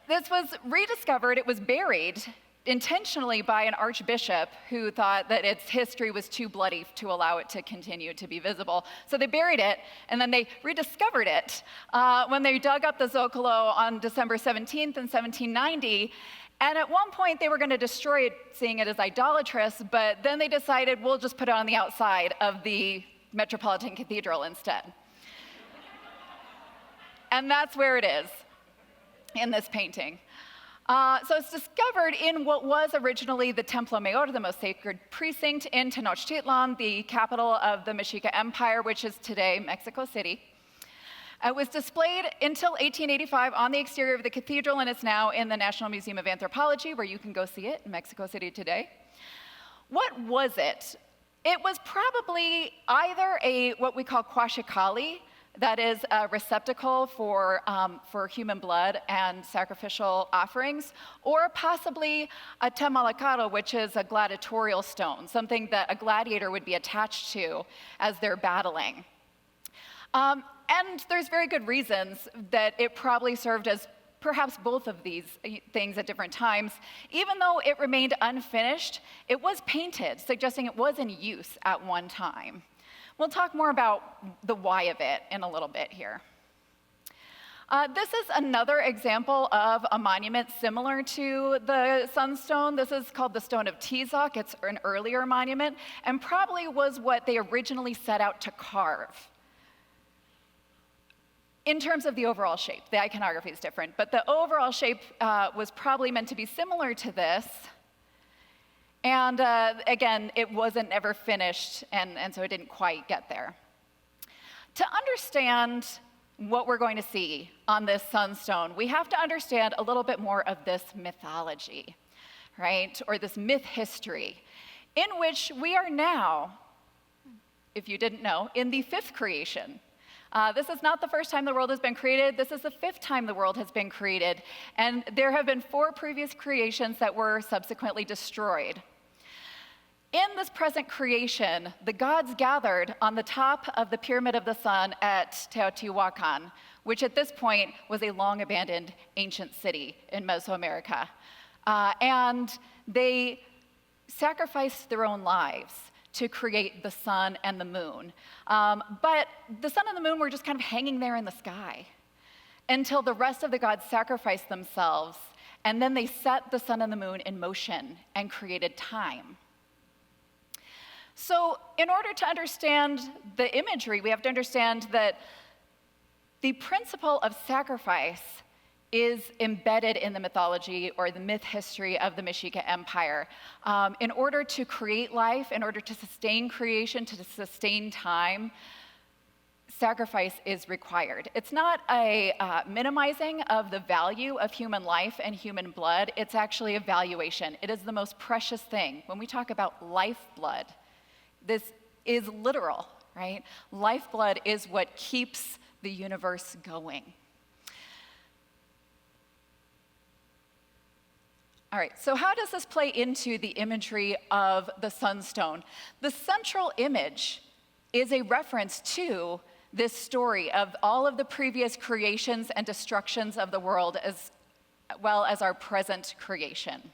This was rediscovered. It was buried intentionally by an archbishop who thought that its history was too bloody to allow it to continue to be visible. So they buried it, and then they rediscovered it when they dug up the Zocalo on December 17th in 1790. And at one point, they were going to destroy it, seeing it as idolatrous, but then they decided, we'll just put it on the outside of the Metropolitan Cathedral instead. And that's where it is in this painting. So it's discovered in what was originally the Templo Mayor, the most sacred precinct in Tenochtitlan, the capital of the Mexica Empire, which is today Mexico City. It was displayed until 1885 on the exterior of the cathedral, and it's now in the National Museum of Anthropology, where you can go see it in Mexico City today. What was it? It was probably either what we call quashikali, that is a receptacle for human blood and sacrificial offerings, or possibly a temalacaro, which is a gladiatorial stone, something that a gladiator would be attached to as they're battling. And there's very good reasons that it probably served as perhaps both of these things at different times. Even though it remained unfinished, it was painted, suggesting it was in use at one time. We'll talk more about the why of it in a little bit here. This is another example of a monument similar to the Sunstone. This is called the Stone of Tizoc. It's an earlier monument, and probably was what they originally set out to carve. In terms of the overall shape, the iconography is different, but the overall shape was probably meant to be similar to this. And again, it wasn't ever finished, and so it didn't quite get there. To understand what we're going to see on this sunstone, we have to understand a little bit more of this mythology, right? Or this myth history, in which we are now, if you didn't know, in the fifth creation. This is not the first time the world has been created. This is the fifth time the world has been created. And there have been 4 previous creations that were subsequently destroyed. In this present creation, the gods gathered on the top of the Pyramid of the Sun at Teotihuacan, which at this point was a long-abandoned ancient city in Mesoamerica. And they sacrificed their own lives to create the sun and the moon. But the sun and the moon were just kind of hanging there in the sky. until the rest of the gods sacrificed themselves, and then they set the sun and the moon in motion and created time. So in order to understand the imagery, we have to understand that the principle of sacrifice is embedded in the mythology or the myth history of the Mexica Empire. In order to create life, in order to sustain creation, to sustain time, sacrifice is required. It's not a minimizing of the value of human life and human blood. It's actually a valuation. It is the most precious thing. When we talk about lifeblood, this is literal, right? Lifeblood is what keeps the universe going. All right, so how does this play into the imagery of the sunstone? The central image is a reference to this story of all of the previous creations and destructions of the world, as well as our present creation,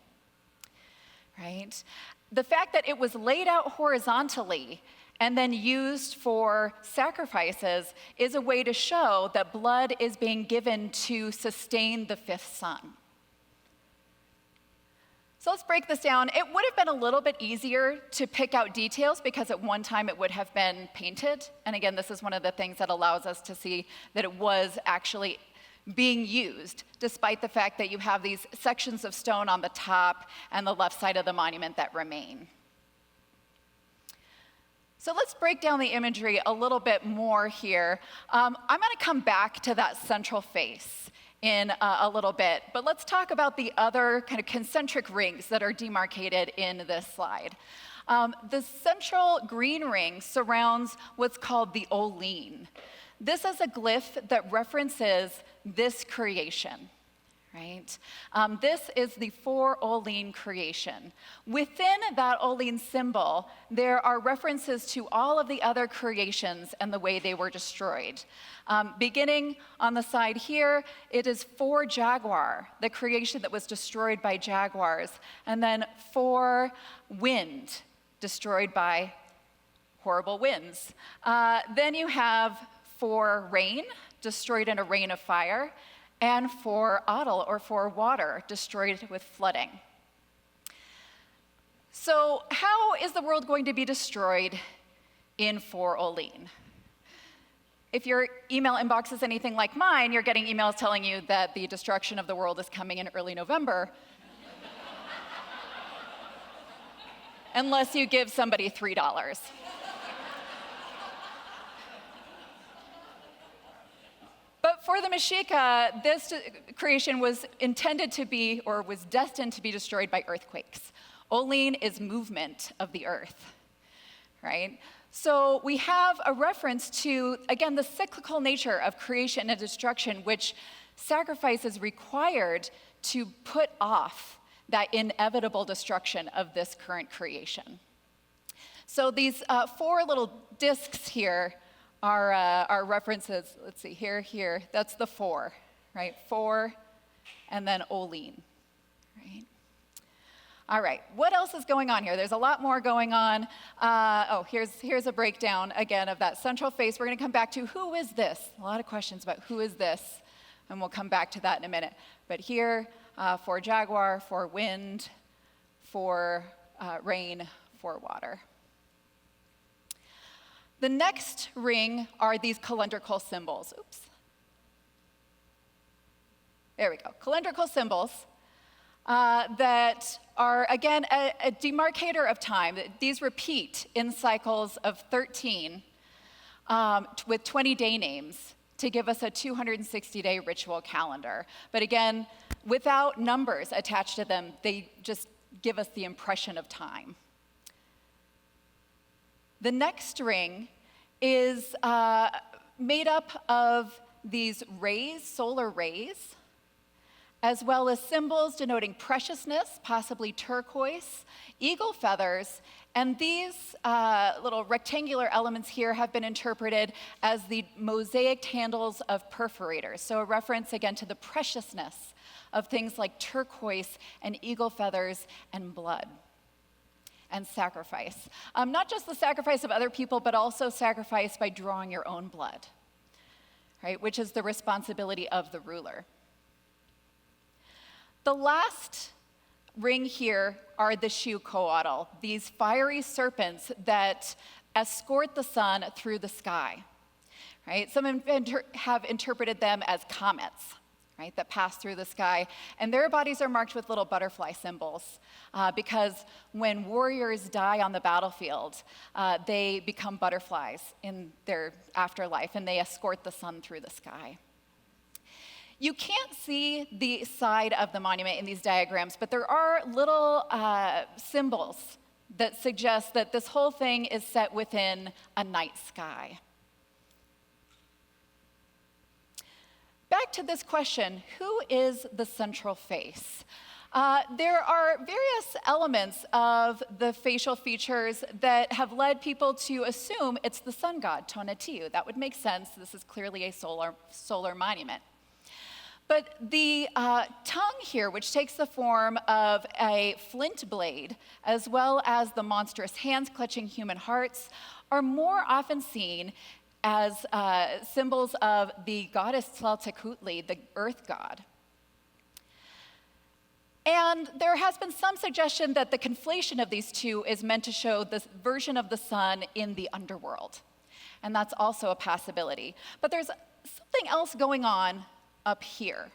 right? The fact that it was laid out horizontally and then used for sacrifices is a way to show that blood is being given to sustain the fifth sun. So let's break this down. It would have been a little bit easier to pick out details because at one time it would have been painted. And again, this is one of the things that allows us to see that it was actually being used, despite the fact that you have these sections of stone on the top and the left side of the monument that remain. So let's break down the imagery a little bit more here. I'm going to come back to that central face in a little bit, but let's talk about the other kind of concentric rings that are demarcated in this slide. The central green ring surrounds what's called the Olene. This is a glyph that references this creation, right? This is the 4 Olene creation. Within that Olene symbol, there are references to all of the other creations and the way they were destroyed. Beginning on the side here, it is 4 jaguar, the creation that was destroyed by jaguars, and then 4 wind, destroyed by horrible winds. Then you have 4 rain, destroyed in a rain of fire, and 4 Adel, or 4 water, destroyed with flooding. So how is the world going to be destroyed in 4 Olene? If your email inbox is anything like mine, you're getting emails telling you that the destruction of the world is coming in early November, unless you give somebody $3. But for the Mexica, this creation was intended to be, or was destined to be destroyed by earthquakes. Olene is movement of the earth, right? So we have a reference to, again, the cyclical nature of creation and destruction, which sacrifice is required to put off that inevitable destruction of this current creation. So these 4 little discs here are references. Let's see, here, that's the 4, right? 4, and then Olene, right? All right, what else is going on here? There's a lot more going on. Here's a breakdown, again, of that central face. We're gonna come back to who is this? A lot of questions about who is this, and we'll come back to that in a minute. But here, 4 jaguar, 4 wind, 4 rain, 4 water. The next ring are these calendrical symbols. Oops. There we go, calendrical symbols. That are, again, a demarcator of time. These repeat in cycles of 13 with 20-day names to give us a 260-day ritual calendar. But again, without numbers attached to them, they just give us the impression of time. The next ring is made up of these rays, solar rays, as well as symbols denoting preciousness, possibly turquoise, eagle feathers, and these little rectangular elements here have been interpreted as the mosaic handles of perforators. So a reference again to the preciousness of things like turquoise and eagle feathers and blood and sacrifice. Not just the sacrifice of other people, but also sacrifice by drawing your own blood. right, which is the responsibility of the ruler. The last ring here are the shukoatl, these fiery serpents that escort the sun through the sky, right? Some have interpreted them as comets, right, that pass through the sky, and their bodies are marked with little butterfly symbols because when warriors die on the battlefield, they become butterflies in their afterlife, and they escort the sun through the sky. You can't see the side of the monument in these diagrams, but there are little symbols that suggest that this whole thing is set within a night sky. Back to this question, who is the central face? There are various elements of the facial features that have led people to assume it's the sun god, Tonatiuh. That would make sense. This is clearly a solar monument. But the tongue here, which takes the form of a flint blade, as well as the monstrous hands clutching human hearts, are more often seen as symbols of the goddess Tzaltekutli, the earth god. And there has been some suggestion that the conflation of these two is meant to show this version of the sun in the underworld. And that's also a possibility. But there's something else going on up here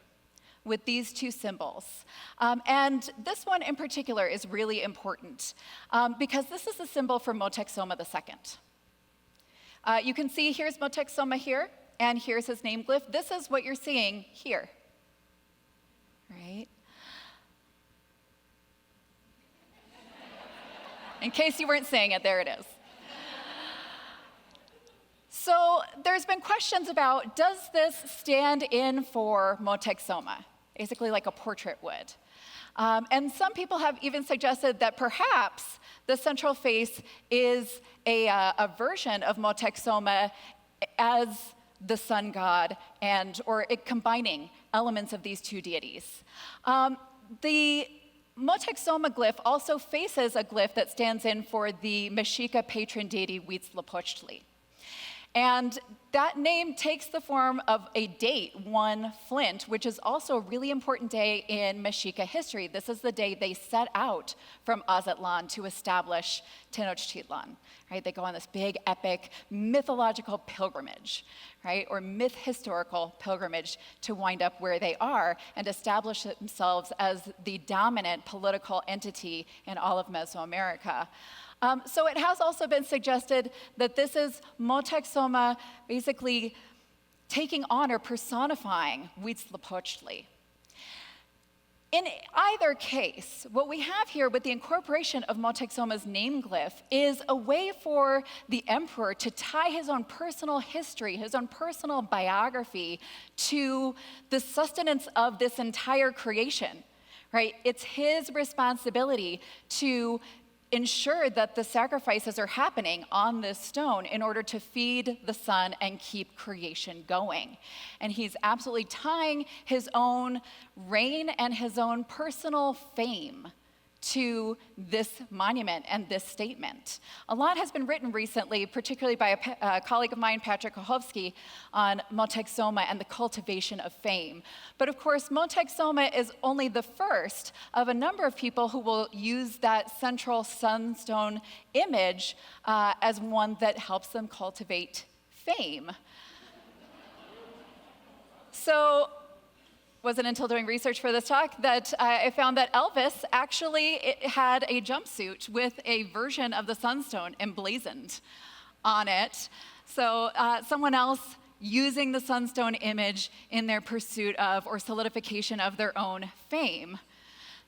with these two symbols. And this one in particular is really important because this is a symbol for Motexoma II. You can see here's Motexoma here, and here's his name glyph. This is what you're seeing here, right? In case you weren't saying it, there it is. So there's been questions about, does this stand in for Motexoma? Basically like a portrait would. And some people have even suggested that perhaps the central face is a version of Motexoma as the sun god, or combining elements of these two deities. The Motexoma glyph also faces a glyph that stands in for the Mexica patron deity Huitzilopochtli. And that name takes the form of a date, 1 Flint, which is also a really important day in Mexica history. This is the day they set out from Aztlan to establish Tenochtitlan, right? They go on this big, epic, mythological pilgrimage, right? Or myth-historical pilgrimage to wind up where they are and establish themselves as the dominant political entity in all of Mesoamerica. So it has also been suggested that this is Motexoma basically taking on or personifying Huitzilopochtli. In either case, what we have here with the incorporation of Motexoma's name glyph is a way for the emperor to tie his own personal history, his own personal biography to the sustenance of this entire creation, right? It's his responsibility to ensure that the sacrifices are happening on this stone in order to feed the sun and keep creation going. And he's absolutely tying his own reign and his own personal fame to this monument and this statement. A lot has been written recently, particularly by a colleague of mine, Patrick Kochovsky, on Motexoma and the cultivation of fame. But of course, Motexoma is only the first of a number of people who will use that central sunstone image as one that helps them cultivate fame. So, wasn't until doing research for this talk that I found that Elvis actually had a jumpsuit with a version of the sunstone emblazoned on it. So someone else using the sunstone image in their pursuit of or solidification of their own fame.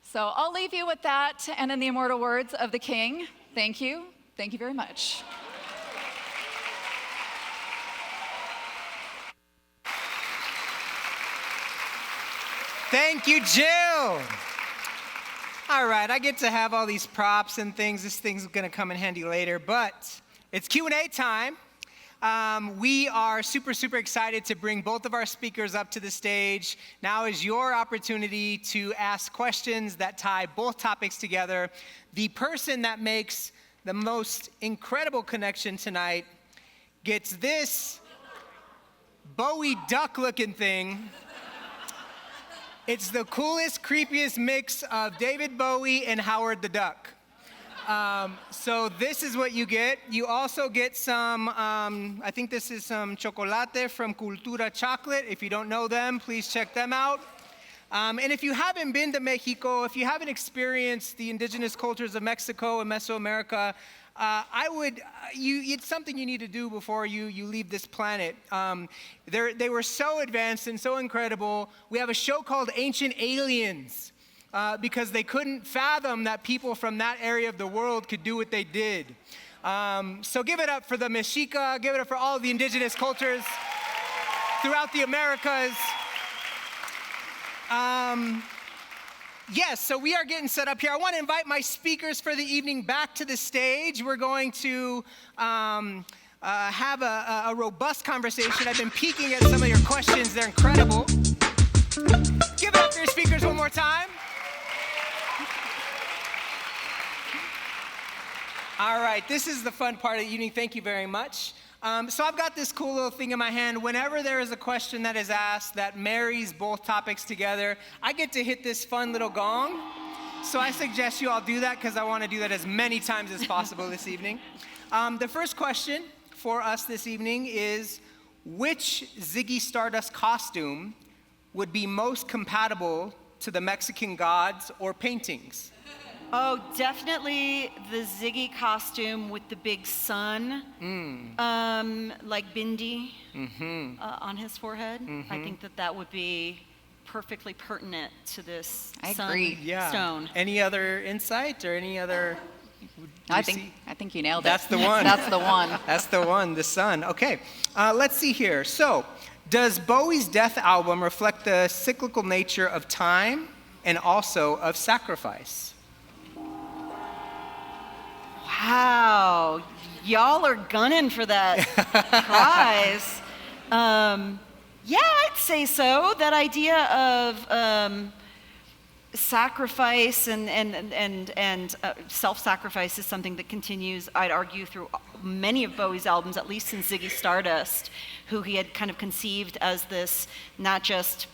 So I'll leave you with that, and in the immortal words of the king, thank you. Thank you very much. Thank you, Jill. All right, I get to have all these props and things. This thing's gonna come in handy later, but it's Q&A time. We are super excited to bring both of our speakers up to the stage. Now is your opportunity to ask questions that tie both topics together. The person that makes the most incredible connection tonight gets this Bowie duck-looking thing. It's the coolest, creepiest mix of David Bowie and Howard the Duck. So this is what you get. You also get some, I think this is some chocolate from Cultura Chocolate. If you don't know them, please check them out. And if you haven't been to Mexico, if you haven't experienced the indigenous cultures of Mexico and Mesoamerica, it's something you need to do before you leave this planet. They were so advanced and so incredible. We have a show called Ancient Aliens because they couldn't fathom that people from that area of the world could do what they did. So give it up for the Mexica, give it up for all of the indigenous cultures throughout the Americas. Yes, so we are getting set up here. I want to invite my speakers for the evening back to the stage. We're going to have a robust conversation. I've been peeking at some of your questions. They're incredible. Give it up for your speakers one more time. All right, this is the fun part of the evening. Thank you very much. So I've got this cool little thing in my hand. Whenever there is a question that is asked that marries both topics together, I get to hit this fun little gong. So I suggest you all do that because I want to do that as many times as possible this evening. The first question for us this evening is, which Ziggy Stardust costume would be most compatible to the Mexican gods or paintings? Oh, definitely the Ziggy costume with the big sun, like bindi on his forehead. I think that would be perfectly pertinent to this stone. Any other insight or any other? I think you nailed it. That's the one. That's the one. That's the one, the sun. Okay, let's see here. So, does Bowie's Death album reflect the cyclical nature of time and also of sacrifice? Wow, y'all are gunning for that prize. Yeah, I'd say so. That idea of sacrifice and self-sacrifice is something that continues, I'd argue, through many of Bowie's albums, at least in Ziggy Stardust, who he had kind of conceived as this not just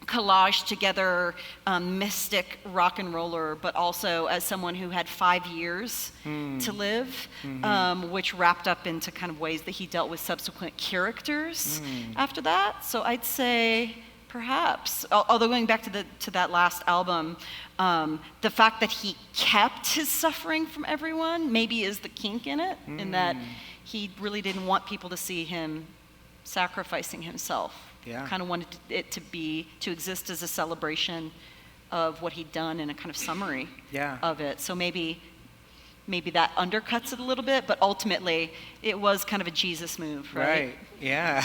collage together mystic rock and roller, but also as someone who had 5 years to live, which wrapped up into kind of ways that he dealt with subsequent characters after that. So I'd say perhaps, although going back to that last album, the fact that he kept his suffering from everyone maybe is the kink in it, in that he really didn't want people to see him sacrificing himself. Yeah. Kind of wanted it to exist as a celebration of what he'd done and a kind of summary of it. So maybe that undercuts it a little bit, but ultimately it was kind of a Jesus move, right? Right, yeah.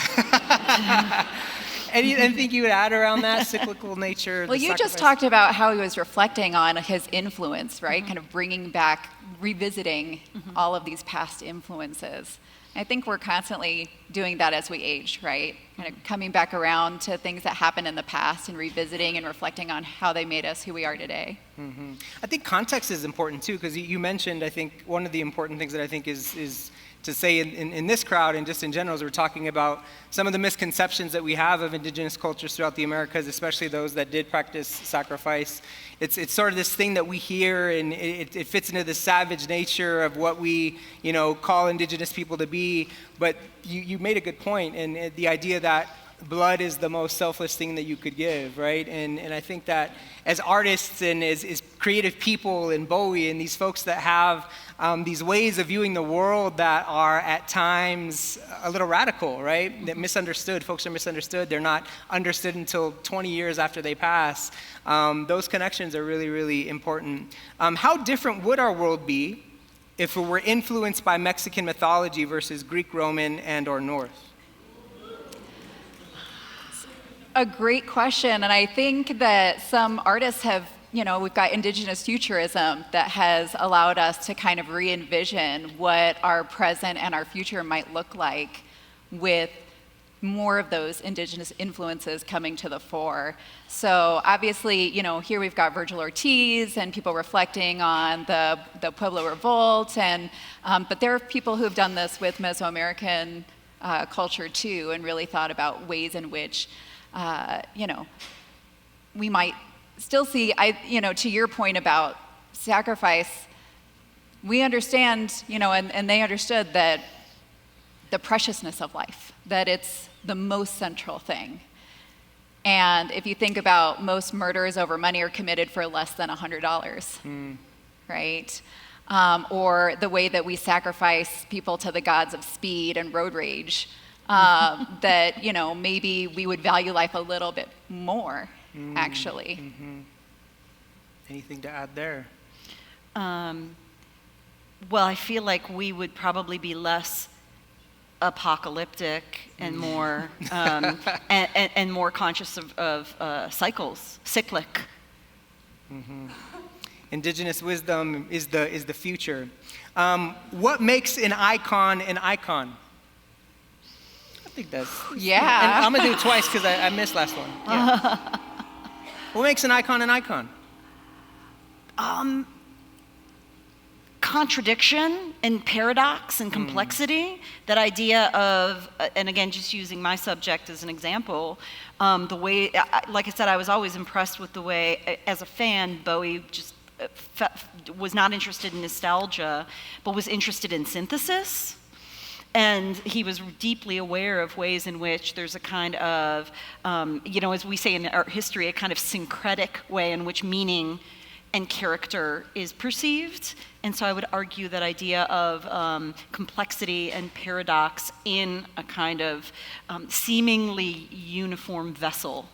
Anything you would add around that cyclical nature? Well, you just talked about how he was reflecting on his influence, right? Kind of bringing back, revisiting all of these past influences. I think we're constantly doing that as we age, right? Kind of coming back around to things that happened in the past and revisiting and reflecting on how they made us who we are today. I think context is important too, because you mentioned, I think, one of the important things that I think is to say in this crowd and just in general, as we're talking about some of the misconceptions that we have of indigenous cultures throughout the Americas, especially those that did practice sacrifice. It's sort of this thing that we hear, and it fits into the savage nature of what we call indigenous people to be. But you made a good point, and the idea that blood is the most selfless thing that you could give, right? And I think that as artists and as creative people and Bowie and these folks that have these ways of viewing the world that are at times a little radical, right? That misunderstood. Folks are misunderstood. They're not understood until 20 years after they pass. Those connections are really, really important. How different would our world be if it were influenced by Mexican mythology versus Greek, Roman, and or Norse? A great question, and I think that some artists have, we've got indigenous futurism that has allowed us to kind of re-envision what our present and our future might look like with more of those indigenous influences coming to the fore. So obviously, here we've got Virgil Ortiz and people reflecting on the Pueblo Revolt, and but there are people who've done this with Mesoamerican culture too, and really thought about ways in which, we might still see, to your point about sacrifice, we understand, and they understood that the preciousness of life, that it's the most central thing. And if you think about most murders over money are committed for less than $100, right? Or the way that we sacrifice people to the gods of speed and road rage, that, maybe we would value life a little bit more, actually. Mm-hmm. Anything to add there? Well, I feel like we would probably be less apocalyptic and more and more conscious of cycles, cyclic. Mm-hmm. Indigenous wisdom is the future. What makes an icon an icon? I think that's yeah. And I'm gonna do it twice because I missed last one. Yeah. What makes an icon an icon? Contradiction and paradox and complexity. That idea of, and again, just using my subject as an example, the way, like I said, I was always impressed with the way, as a fan, Bowie just was not interested in nostalgia, but was interested in synthesis. And he was deeply aware of ways in which there's a kind of, as we say in art history, a kind of syncretic way in which meaning and character is perceived. And so I would argue that idea of complexity and paradox in a kind of seemingly uniform vessel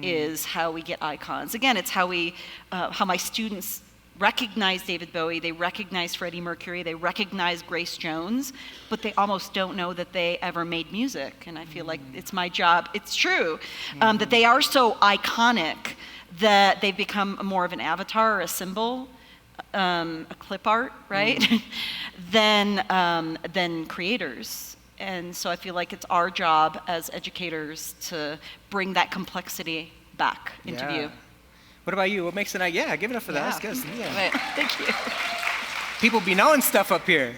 is how we get icons. Again, it's how my students recognize David Bowie, they recognize Freddie Mercury, they recognize Grace Jones, but they almost don't know that they ever made music. And I feel like it's my job, it's true, that they are so iconic that they've become more of an avatar or a symbol, a clip art, right? than creators. And so I feel like it's our job as educators to bring that complexity back into view. What about you? What makes it? Yeah, give it up for that. That's good. Yeah. Thank you. People be knowing stuff up here.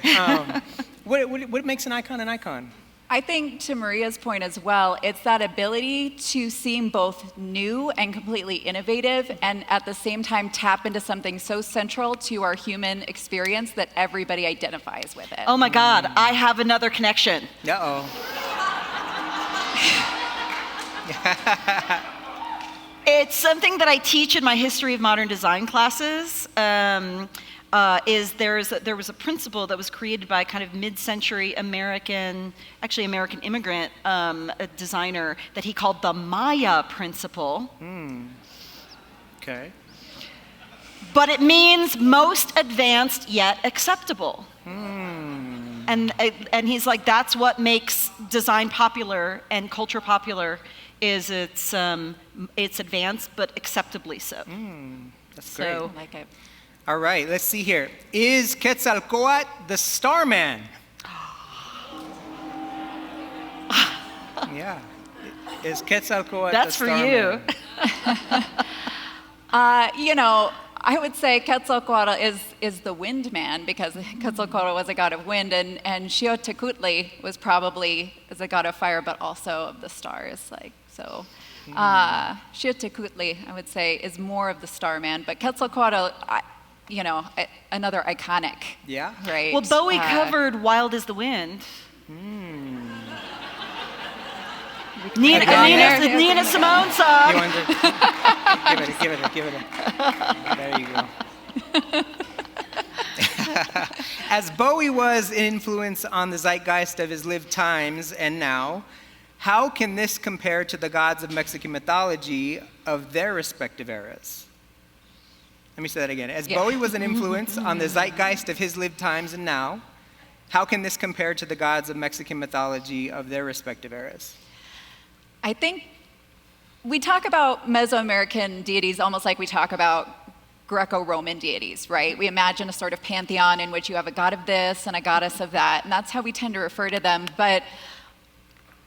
What makes an icon an icon? I think, to Maria's point as well, it's that ability to seem both new and completely innovative, and at the same time tap into something so central to our human experience that everybody identifies with it. Oh my God, I have another connection. Uh-oh. It's something that I teach in my history of modern design classes. There was a principle that was created by a kind of mid-century American immigrant designer that he called the Maya principle. Okay. But it means most advanced yet acceptable. And he's like, that's what makes design popular and culture popular, is it's advanced but acceptably so. That's great. So, I like it. All right, let's see here. Is Quetzalcoatl the Starman? Yeah. Is Quetzalcoatl that's the for Starman? I would say Quetzalcoatl is the wind man, because Quetzalcoatl was a god of wind, and Xiotecutli was probably is a god of fire, but also of the stars. Xiotecutli, I would say, is more of the starman, but Quetzalcoatl, another iconic. Yeah. Right. well, Bowie covered "Wild as the Wind." Nina Simone song. You want to give it. There you go. As Bowie was an influence on the zeitgeist of his lived times and now, how can this compare to the gods of Mexican mythology of their respective eras? Let me say that again. As Bowie was an influence on the zeitgeist of his lived times and now, how can this compare to the gods of Mexican mythology of their respective eras? I think we talk about Mesoamerican deities almost like we talk about Greco-Roman deities, right? We imagine a sort of pantheon in which you have a god of this and a goddess of that, and that's how we tend to refer to them. But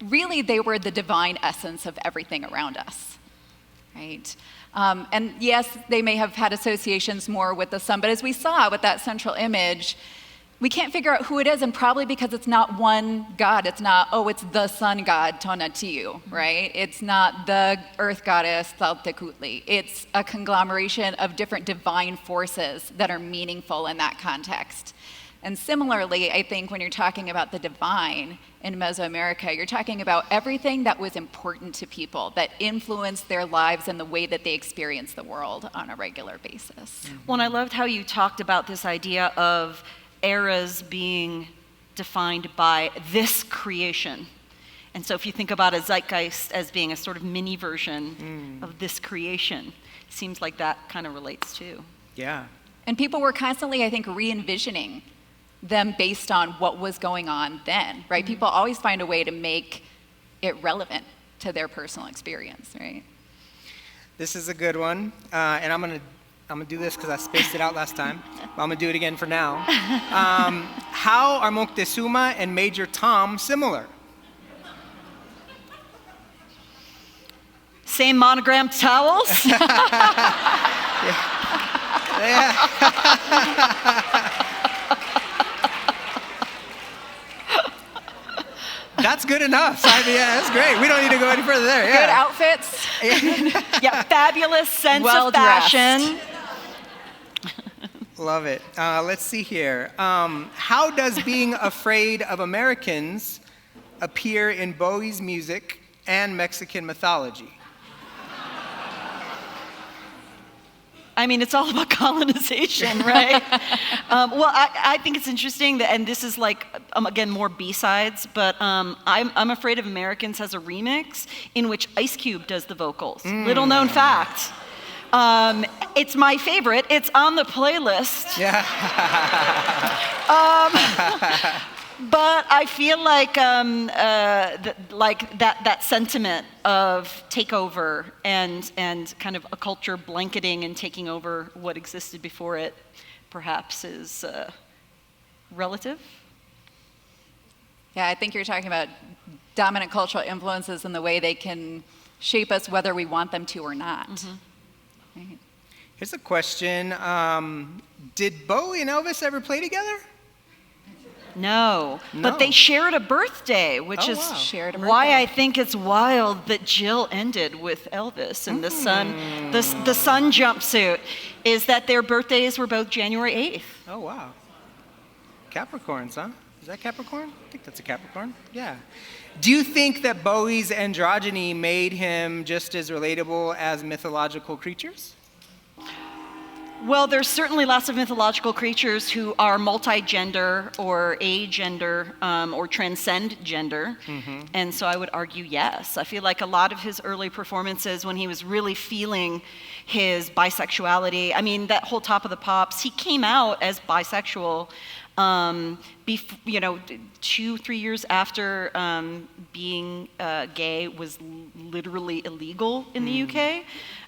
really, they were the divine essence of everything around us, right? And yes, they may have had associations more with the sun, but as we saw with that central image, we can't figure out who it is, and probably because it's not one god. It's not, oh, it's the sun god, Tonatiuh, right? It's not the earth goddess, Thaltekutli. It's a conglomeration of different divine forces that are meaningful in that context. And similarly, I think when you're talking about the divine in Mesoamerica, you're talking about everything that was important to people, that influenced their lives and the way that they experience the world on a regular basis. Well, and I loved how you talked about this idea of eras being defined by this creation. And so if you think about a zeitgeist as being a sort of mini version of this creation, it seems like that kind of relates too. Yeah. And people were constantly, I think, re-envisioning them based on what was going on then, right? People always find a way to make it relevant to their personal experience, right? This is a good one, and I'm gonna do this because I spaced it out last time, but I'm gonna do it again for now. How are Moctezuma and Major Tom similar? Same monogrammed towels? That's good enough. I mean, yeah, that's great. We don't need to go any further there. Yeah. Good outfits. Yeah, fabulous sense Well of fashion. Love it. Let's see here. How does being afraid of Americans appear in Bowie's music and Mexican mythology? I mean, it's all about colonization, right? Well, I think it's interesting that, and this is like, again, more B-sides, but I'm Afraid of Americans has a remix in which Ice Cube does the vocals. Little known fact. It's my favorite. It's on the playlist. Yeah. But I feel like that sentiment of takeover and kind of a culture blanketing and taking over what existed before it, perhaps is relative. Yeah, I think you're talking about dominant cultural influences and the way they can shape us whether we want them to or not. Mm-hmm. Right. Here's a question. Did Bowie and Elvis ever play together? No, but they shared a birthday, which is why I think it's wild that Jill ended with Elvis and the sun jumpsuit, is that their birthdays were both January 8th. Oh, wow. Capricorns, huh? Is that Capricorn? I think that's a Capricorn. Yeah. Do you think that Bowie's androgyny made him just as relatable as mythological creatures? Well, there's certainly lots of mythological creatures who are multi-gender or agender or transcend gender. And so I would argue yes. I feel like a lot of his early performances when he was really feeling his bisexuality, I mean, that whole Top of the Pops, he came out as bisexual 2-3 years after being gay was literally illegal in the UK.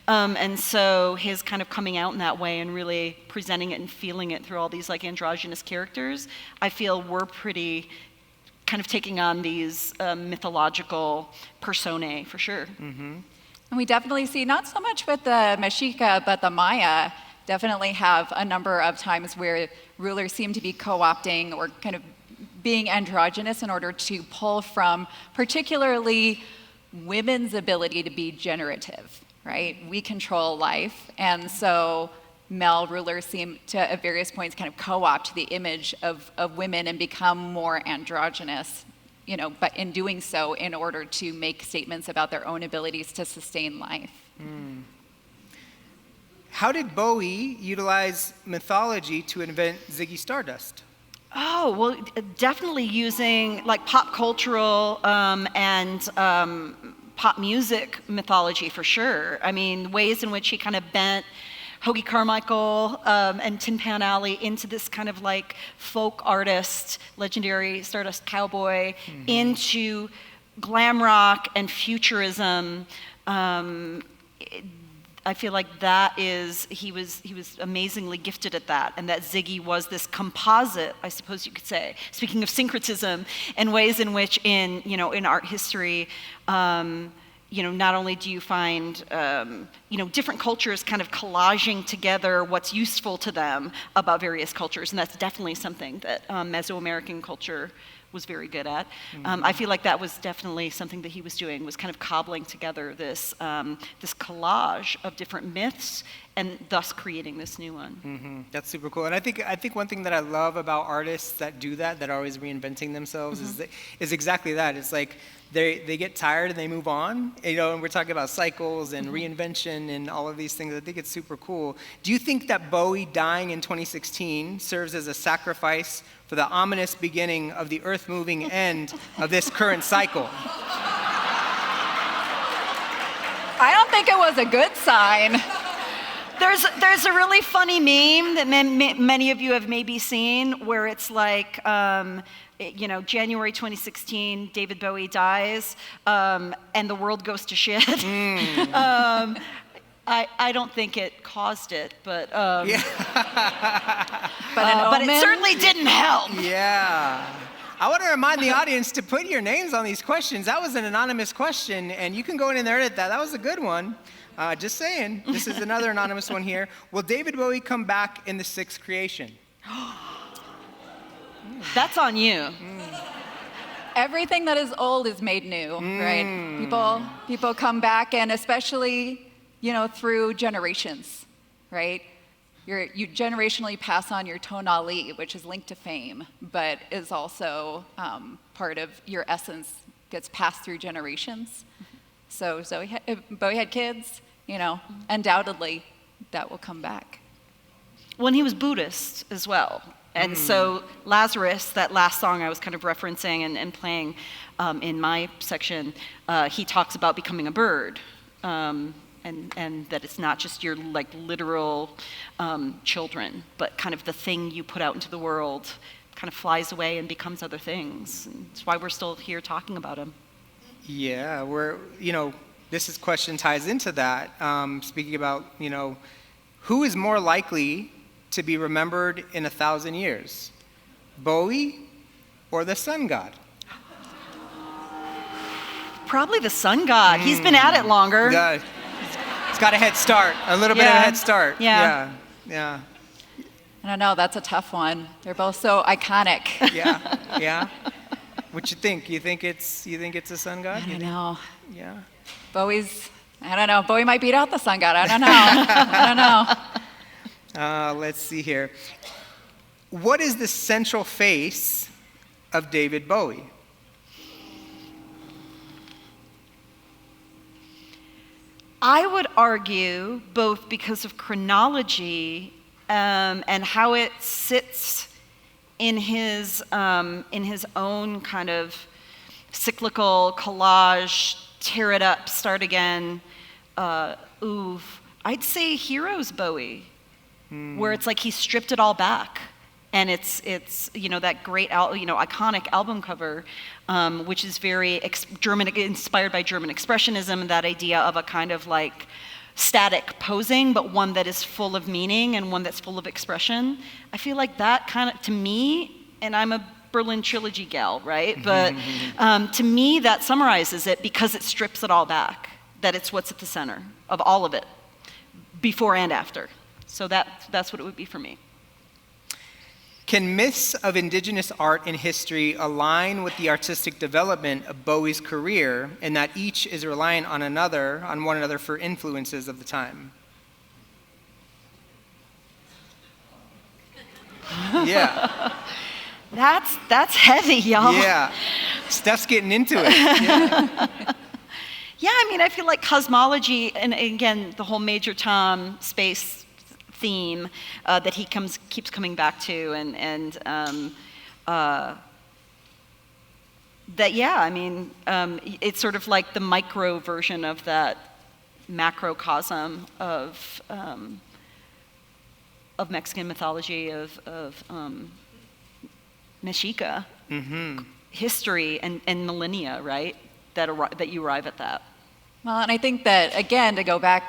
And so his kind of coming out in that way and really presenting it and feeling it through all these like androgynous characters, I feel we're pretty kind of taking on these mythological personae for sure. And we definitely see, not so much with the Mexica, but the Maya, definitely have a number of times where rulers seem to be co-opting or kind of being androgynous in order to pull from particularly women's ability to be generative, right? We control life, and so male rulers seem to, at various points, kind of co-opt the image of women and become more androgynous, but in doing so in order to make statements about their own abilities to sustain life. How did Bowie utilize mythology to invent Ziggy Stardust? Oh, well, definitely using like pop cultural and pop music mythology for sure. I mean, ways in which he kind of bent Hoagy Carmichael and Tin Pan Alley into this kind of like folk artist, legendary Stardust Cowboy, into glam rock and futurism. I feel like he was amazingly gifted at that, and that Ziggy was this composite, I suppose you could say, speaking of syncretism, and ways in which in art history, not only do you find, different cultures kind of collaging together what's useful to them about various cultures, and that's definitely something that Mesoamerican culture was very good at. I feel like that was definitely something that he was doing, was kind of cobbling together this collage of different myths, and thus creating this new one. That's super cool. And I think one thing that I love about artists that do that are always reinventing themselves, is exactly that. It's like they get tired and they move on. And we're talking about cycles and reinvention and all of these things. I think it's super cool. Do you think that Bowie dying in 2016 serves as a sacrifice for the ominous beginning of the earth-moving end of this current cycle? I don't think it was a good sign. There's a really funny meme that many of you have maybe seen, where it's like, January 2016, David Bowie dies, and the world goes to shit. I don't think it caused it, but but it certainly didn't help. Yeah. I want to remind the audience to put your names on these questions. That was an anonymous question, and you can go in and edit that. That was a good one. Just saying. This is another anonymous one here. Will David Bowie come back in the sixth creation? That's on you. Everything that is old is made new, right? People come back, and especially, through generations, right? You generationally pass on your tonali, which is linked to fame, but is also part of your essence, gets passed through generations. So if Bowie had kids, undoubtedly that will come back. Well, he was Buddhist as well. And so Lazarus, that last song I was kind of referencing and playing in my section, he talks about becoming a bird. And that it's not just your literal children, but kind of the thing you put out into the world kind of flies away and becomes other things. And that's why we're still here talking about him. Yeah, this question ties into that. Speaking about, who is more likely to be remembered in 1,000 years? Bowie or the sun god? Probably the sun god. He's been at it longer. Yeah. He's got a head start, a little bit of a head start. Yeah. Yeah. I don't know, that's a tough one. They're both so iconic. Yeah. What you think? You think it's a sun god? I don't know. Yeah. Bowie might beat out the sun god. I don't know. Let's see here. What is the central face of David Bowie? I would argue, both because of chronology and how it sits in his own kind of cyclical collage, tear it up, start again, I'd say Heroes Bowie, where it's like he stripped it all back. And it's that great iconic album cover, which is very inspired by German expressionism, that idea of a kind of like static posing, but one that is full of meaning and one that's full of expression. I feel like that kind of, to me, and I'm a Berlin Trilogy gal, right? But to me, that summarizes it because it strips it all back, that it's what's at the center of all of it, before and after. So that's what it would be for me. Can myths of indigenous art and history align with the artistic development of Bowie's career, in that each is reliant on one another for influences of the time? Yeah. That's heavy, y'all. Yeah. Steph's getting into it. Yeah, I feel like cosmology, and again, the whole Major Tom space theme that he keeps coming back to, and it's sort of like the micro version of that macrocosm of Mexican mythology, of Mexica history and millennia, right? That you arrive at that. Well, and I think that, again, to go back,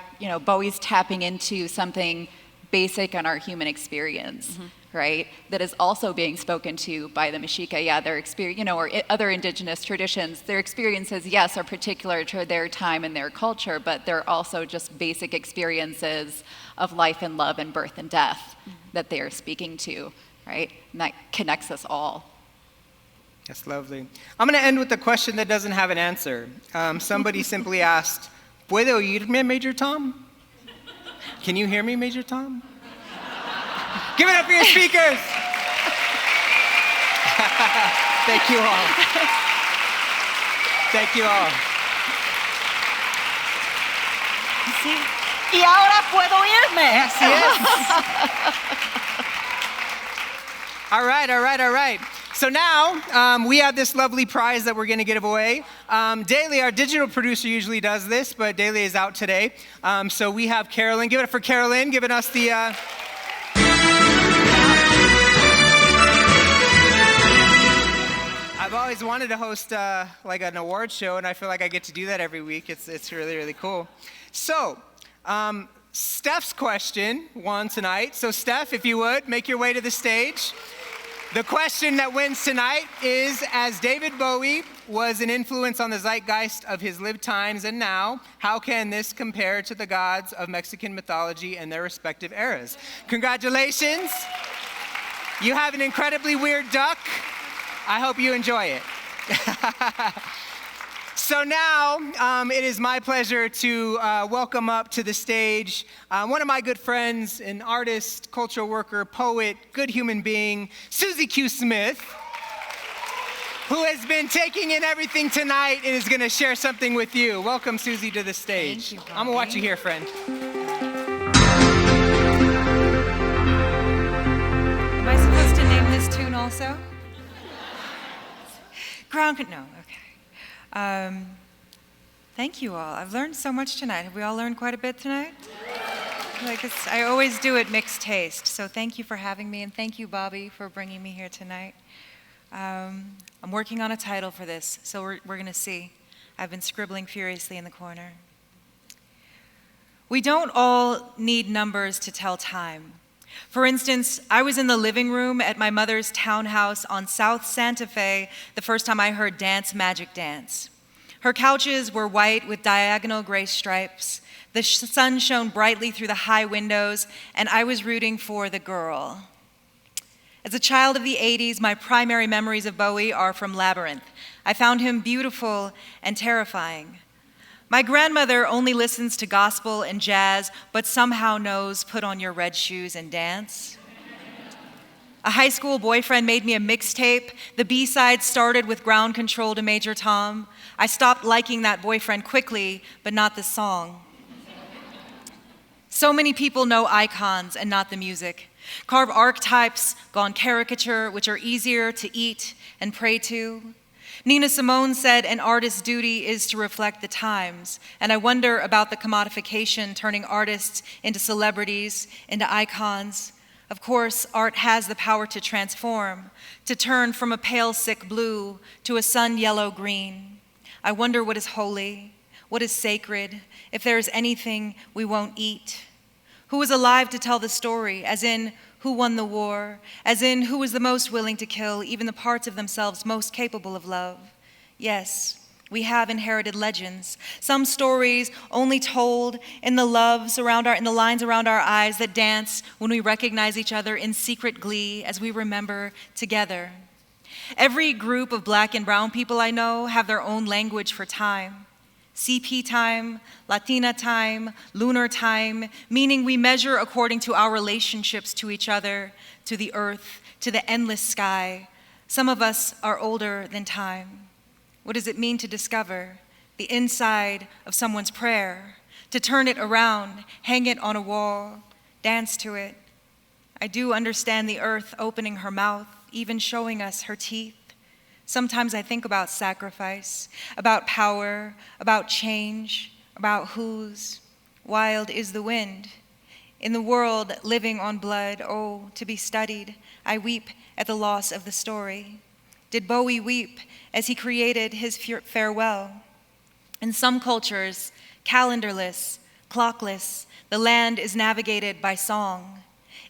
Bowie's tapping into something basic in our human experience, right? That is also being spoken to by the Mexica. Yeah, their experience, or other indigenous traditions. Their experiences, yes, are particular to their time and their culture, but they're also just basic experiences of life and love and birth and death that they are speaking to, right? And that connects us all. That's lovely. I'm going to end with a question that doesn't have an answer. Somebody simply asked, ¿Puede oírme, Major Tom? Can you hear me, Major Tom? Give it up for your speakers! Thank you all. Thank you all. Sí. Y ahora puedo irme. Así es. All right. So now we have this lovely prize that we're going to give away. Daly, our digital producer, usually does this, but Daly is out today. So we have Carolyn. Give it up for Carolyn, giving us the... I've always wanted to host like an award show, and I feel like I get to do that every week. It's really, really cool. So, Steph's question won tonight. So Steph, if you would, make your way to the stage. The question that wins tonight is, as David Bowie was an influence on the zeitgeist of his lived times and now, how can this compare to the gods of Mexican mythology and their respective eras? Congratulations. You have an incredibly weird duck. I hope you enjoy it. So now it is my pleasure to welcome up to the stage one of my good friends, an artist, cultural worker, poet, good human being, Susie Q. Smith, who has been taking in everything tonight and is going to share something with you. Welcome, Susie, to the stage. Thank you, I'm going to watch you here, friend. Am I supposed to name this tune also? No, okay. Thank you all. I've learned so much tonight. Have we all learned quite a bit tonight? I always do at Mixed Taste, so thank you for having me, and thank you, Bobby, for bringing me here tonight. I'm working on a title for this, so we're going to see. I've been scribbling furiously in the corner. We don't all need numbers to tell time. For instance, I was in the living room at my mother's townhouse on South Santa Fe the first time I heard Dance Magic Dance. Her couches were white with diagonal gray stripes. The sun shone brightly through the high windows, and I was rooting for the girl. As a child of the 80s, my primary memories of Bowie are from Labyrinth. I found him beautiful and terrifying. My grandmother only listens to gospel and jazz, but somehow knows Put On Your Red Shoes and Dance. A high school boyfriend made me a mixtape. The B-side started with Ground Control to Major Tom. I stopped liking that boyfriend quickly, but not the song. So many people know icons and not the music. Carve archetypes, gone caricature, which are easier to eat and pray to. Nina Simone said an artist's duty is to reflect the times, and I wonder about the commodification turning artists into celebrities, into icons. Of course, art has the power to transform, to turn from a pale sick blue to a sun yellow green. I wonder what is holy, what is sacred, if there is anything we won't eat. Who is alive to tell the story, as in who won the war, as in who was the most willing to kill, even the parts of themselves most capable of love. Yes, we have inherited legends, some stories only told in the lines around our eyes that dance when we recognize each other in secret glee as we remember together. Every group of Black and brown people I know have their own language for time. CP time, Latina time, lunar time, meaning we measure according to our relationships to each other, to the earth, to the endless sky. Some of us are older than time. What does it mean to discover the inside of someone's prayer, to turn it around, hang it on a wall, dance to it? I do understand the earth opening her mouth, even showing us her teeth. Sometimes I think about sacrifice, about power, about change, about whose. Wild is the wind. In the world living on blood, oh, to be studied, I weep at the loss of the story. Did Bowie weep as he created his farewell? In some cultures, calendarless, clockless, the land is navigated by song.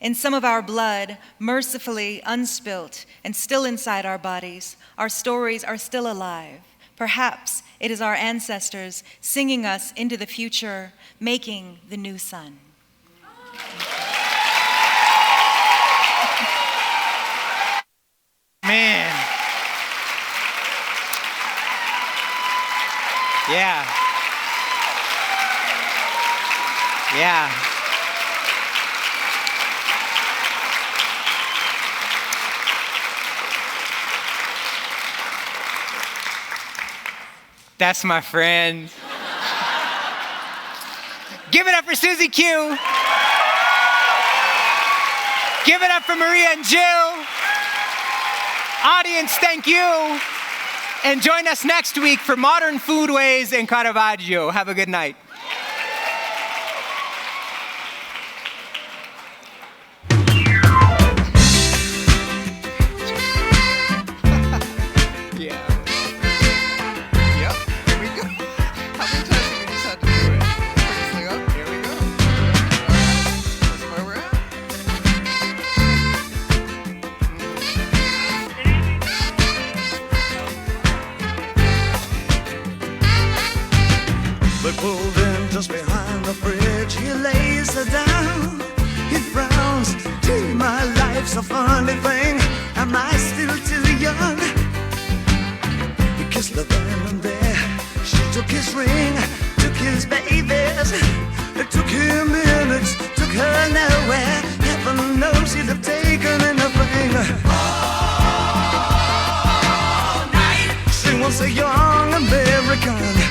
In some of our blood, mercifully unspilt and still inside our bodies, our stories are still alive. Perhaps it is our ancestors singing us into the future, making the new sun. Man. Yeah. Yeah. That's my friend. Give it up for Susie Q. Give it up for Maria and Jill. Audience, thank you. And join us next week for Modern Foodways in Caravaggio. Have a good night. Pulled in just behind the bridge, he lays her down. He frowns, gee, my life's a funny thing. Am I still too young? He kissed her then and there. She took his ring, took his babies. It took him minutes, took her nowhere. Heaven knows he'd have taken anything. All night. She was a young American.